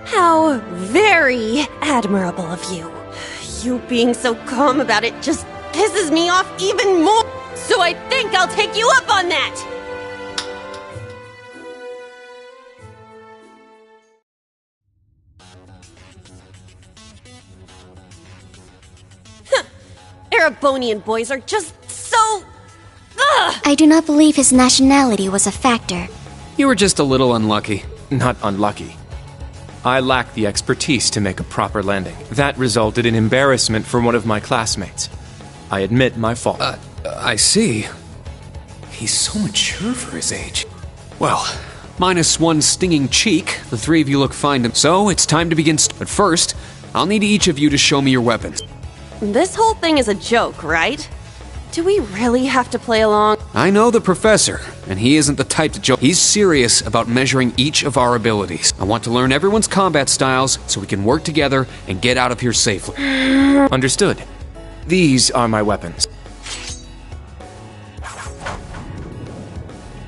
How very admirable of you. You being so calm about it just pisses me off even more. So I think I'll take you up on that. Erebonian boys are just so... Ugh! I do not believe his nationality was a factor. You were just a little unlucky. Not unlucky. I lacked the expertise to make a proper landing. That resulted in embarrassment for one of my classmates. I admit my fault. I see. He's so mature for his age. Well, minus one stinging cheek, the three of you look fine. So it's time to begin. But first, I'll need each of you to show me your weapons. This whole thing is a joke, right? Do we really have to play along? I know the professor, and he isn't the type to joke. He's serious about measuring each of our abilities. I want to learn everyone's combat styles so we can work together and get out of here safely. Understood. These are my weapons.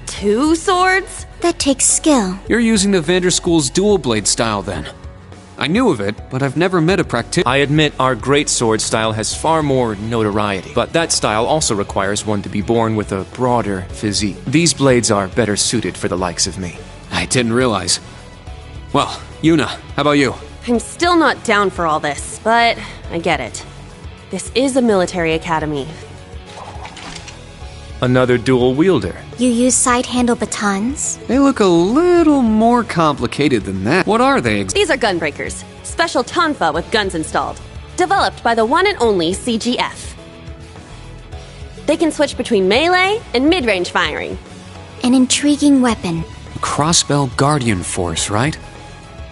2 swords? That takes skill. You're using the Vanderschool's dual blade style then. I knew of it, but I've never met a practitioner. I admit our great sword style has far more notoriety, but that style also requires one to be born with a broader physique. These blades are better suited for the likes of me. I didn't realize. Well, Yuna, how about you? I'm still not down for all this, but I get it. This is a military academy. Another dual wielder. You use side-handle batons? They look a little more complicated than that. What are they? These are gunbreakers. Special tonfa with guns installed. Developed by the one and only CGF. They can switch between melee and mid-range firing. An intriguing weapon. A Crossbell Guardian Force, right?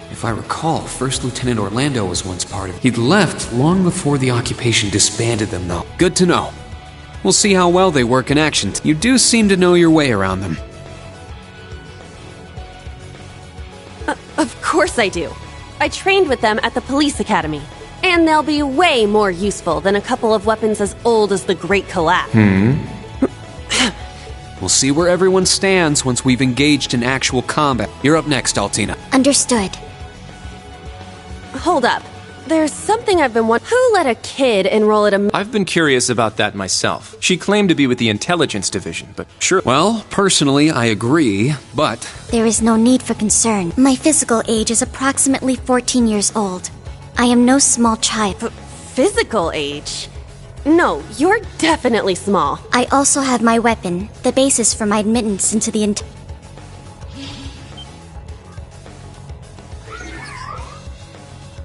If I recall, First Lieutenant Orlando was once part of it. He'd left long before the occupation disbanded them, though. Good to know. We'll see how well they work in action. You do seem to know your way around them. Of course I do. I trained with them at the police academy. And they'll be way more useful than a couple of weapons as old as the Great Collapse. We'll see where everyone stands once we've engaged in actual combat. You're up next, Altina. Understood. Hold up. There's something I've been wondering. Who let a kid enroll at a... I've been curious about that myself. She claimed to be with the intelligence division, but sure. Well, personally, I agree, but... There is no need for concern. My physical age is approximately 14 years old. I am no small child. Physical age? No, you're definitely small. I also have my weapon, the basis for my admittance into the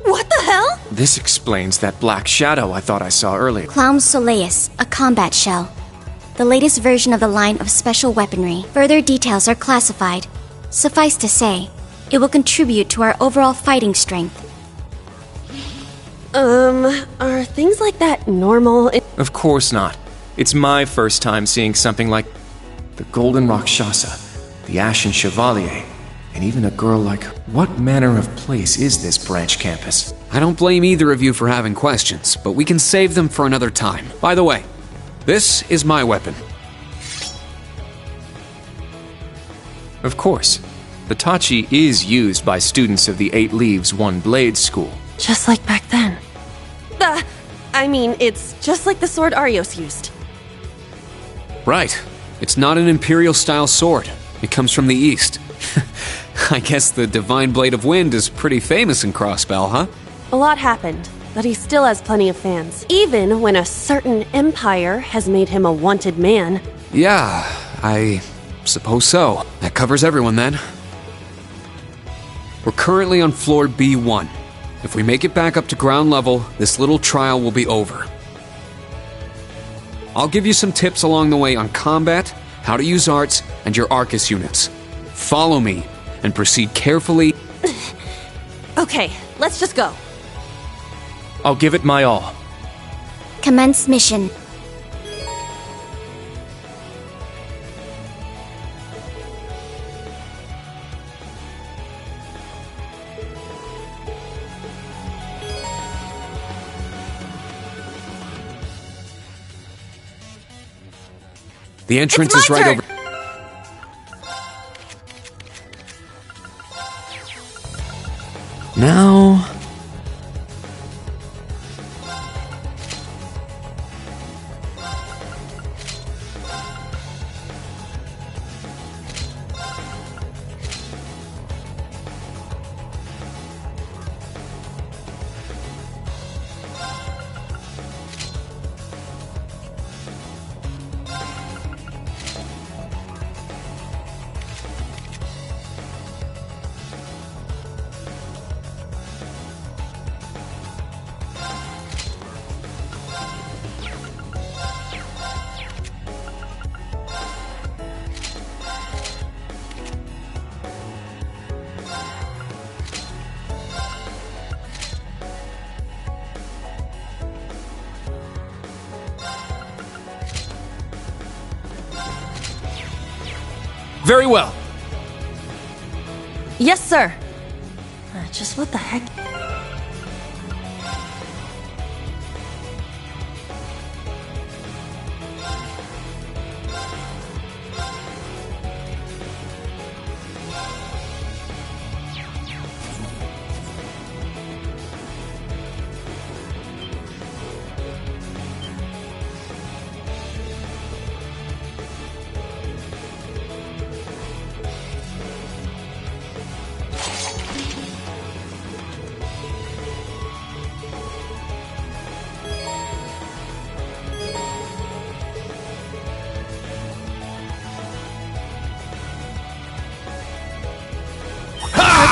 What the hell? This explains that black shadow I thought I saw earlier. Clown Soleus, a combat shell. The latest version of the line of special weaponry. Further details are classified. Suffice to say, it will contribute to our overall fighting strength. Are things like that normal? Of course not. It's my first time seeing something like the Golden Rakshasa, the Ashen Chevalier, and even a girl like... What manner of place is this branch campus? I don't blame either of you for having questions, but we can save them for another time. By the way, this is my weapon. Of course. The Tachi is used by students of the 8 Leaves, 1 Blade school. Just like back then. I mean, it's just like the sword Arios used. Right. It's not an Imperial-style sword. It comes from the East. I guess the Divine Blade of Wind is pretty famous in Crossbell, huh? A lot happened, but he still has plenty of fans. Even when a certain empire has made him a wanted man. Yeah, I suppose so. That covers everyone then. We're currently on floor B1. If we make it back up to ground level, this little trial will be over. I'll give you some tips along the way on combat, how to use arts, and your Arcus units. Follow me, and proceed carefully. Okay, let's just go. I'll give it my all. Commence mission. The entrance is right over. Now... Very well. Yes, sir. Just what the heck?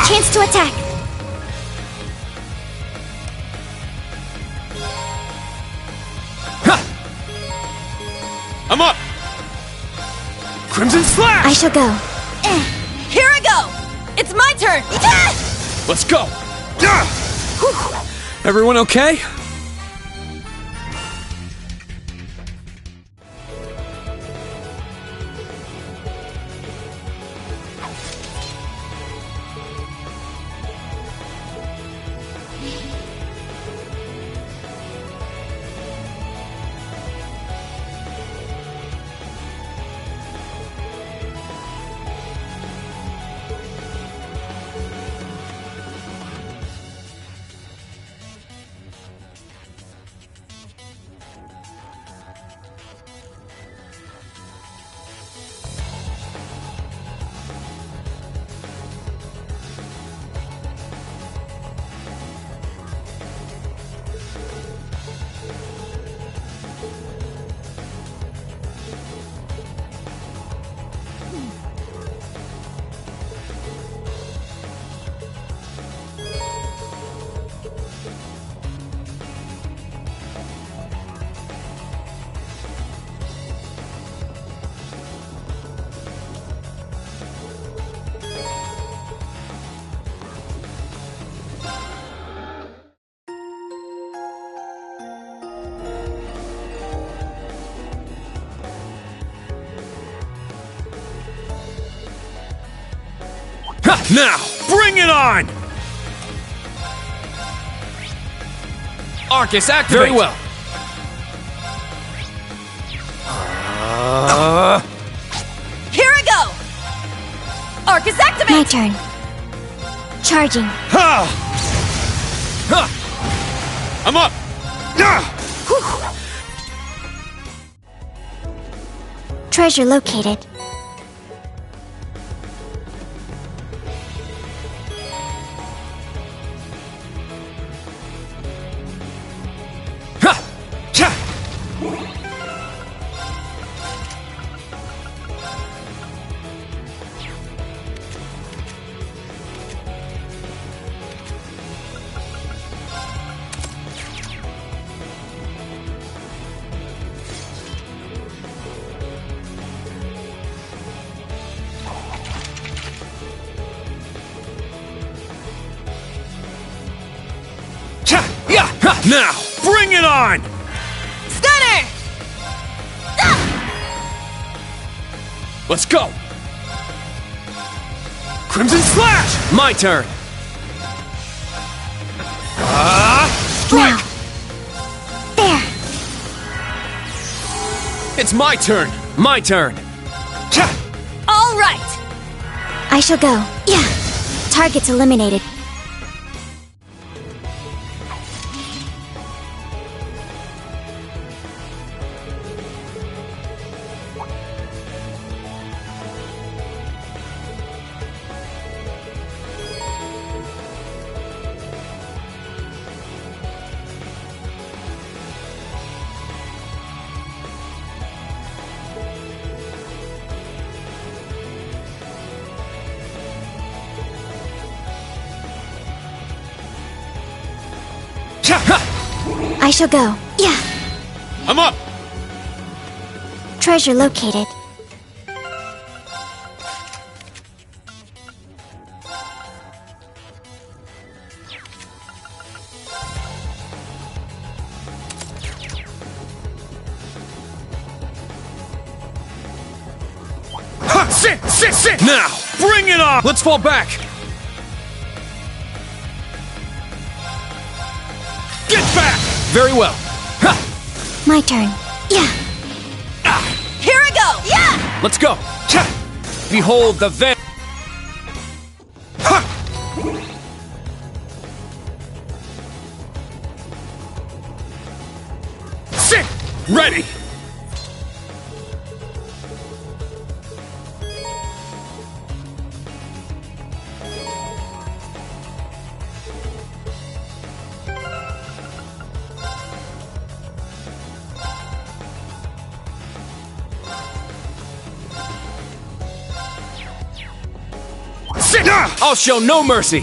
Chance to attack. I'm up. Crimson Slash. I shall go. Here I go. It's my turn. Let's go. Everyone okay? Now, bring it on! Arcus, activate! Very well. Here I go! Arcus, activate! My turn. Charging. I'm up! Treasure located. Now, bring it on! Stunner! Let's go! Crimson Slash! My turn! Strike! There! It's my turn! My turn! All right! I shall go. Yeah. Targets eliminated. I shall go. Yeah. I'm up! Treasure located. Ha! Sit! Now, bring it on! Let's fall back! Get back! Very well. Ha! My turn. Yeah. Here I go! Yeah! Let's go! Ha! Behold the van. Ha! Sit! Ready! Sit! I'll show no mercy!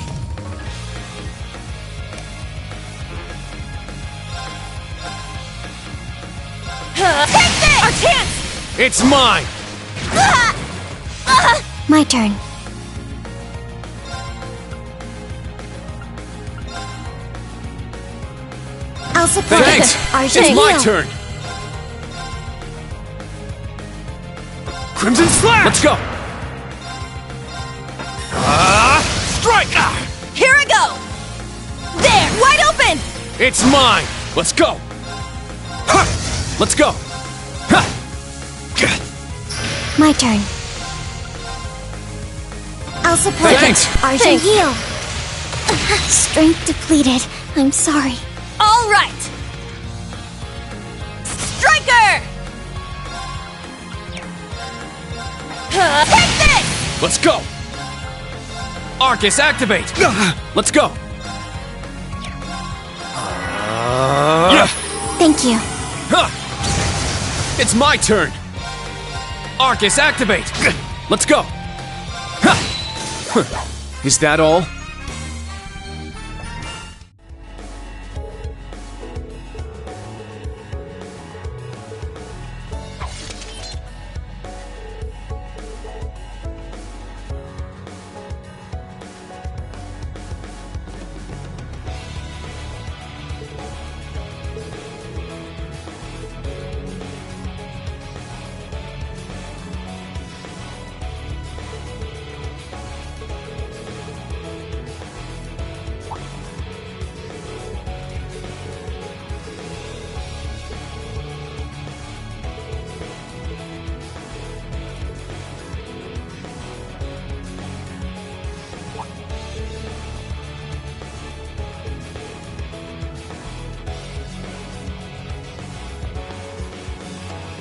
Take this! Our chance! It's mine! My turn. I'll support. Thanks! Argent It's my heal. turn! Crimson Slash! Let's go! Strike! Here I go! There! Wide open! It's mine! Let's go! Ha! Let's go! Ha! My turn. I'll support. Thanks. Argent heal. Strength depleted. I'm sorry. All right! Striker! Take this! Let's go! Arcus, activate! Let's go! Yeah! Thank you. Huh. It's my turn! Arcus, activate! Let's go! Huh. Is that all?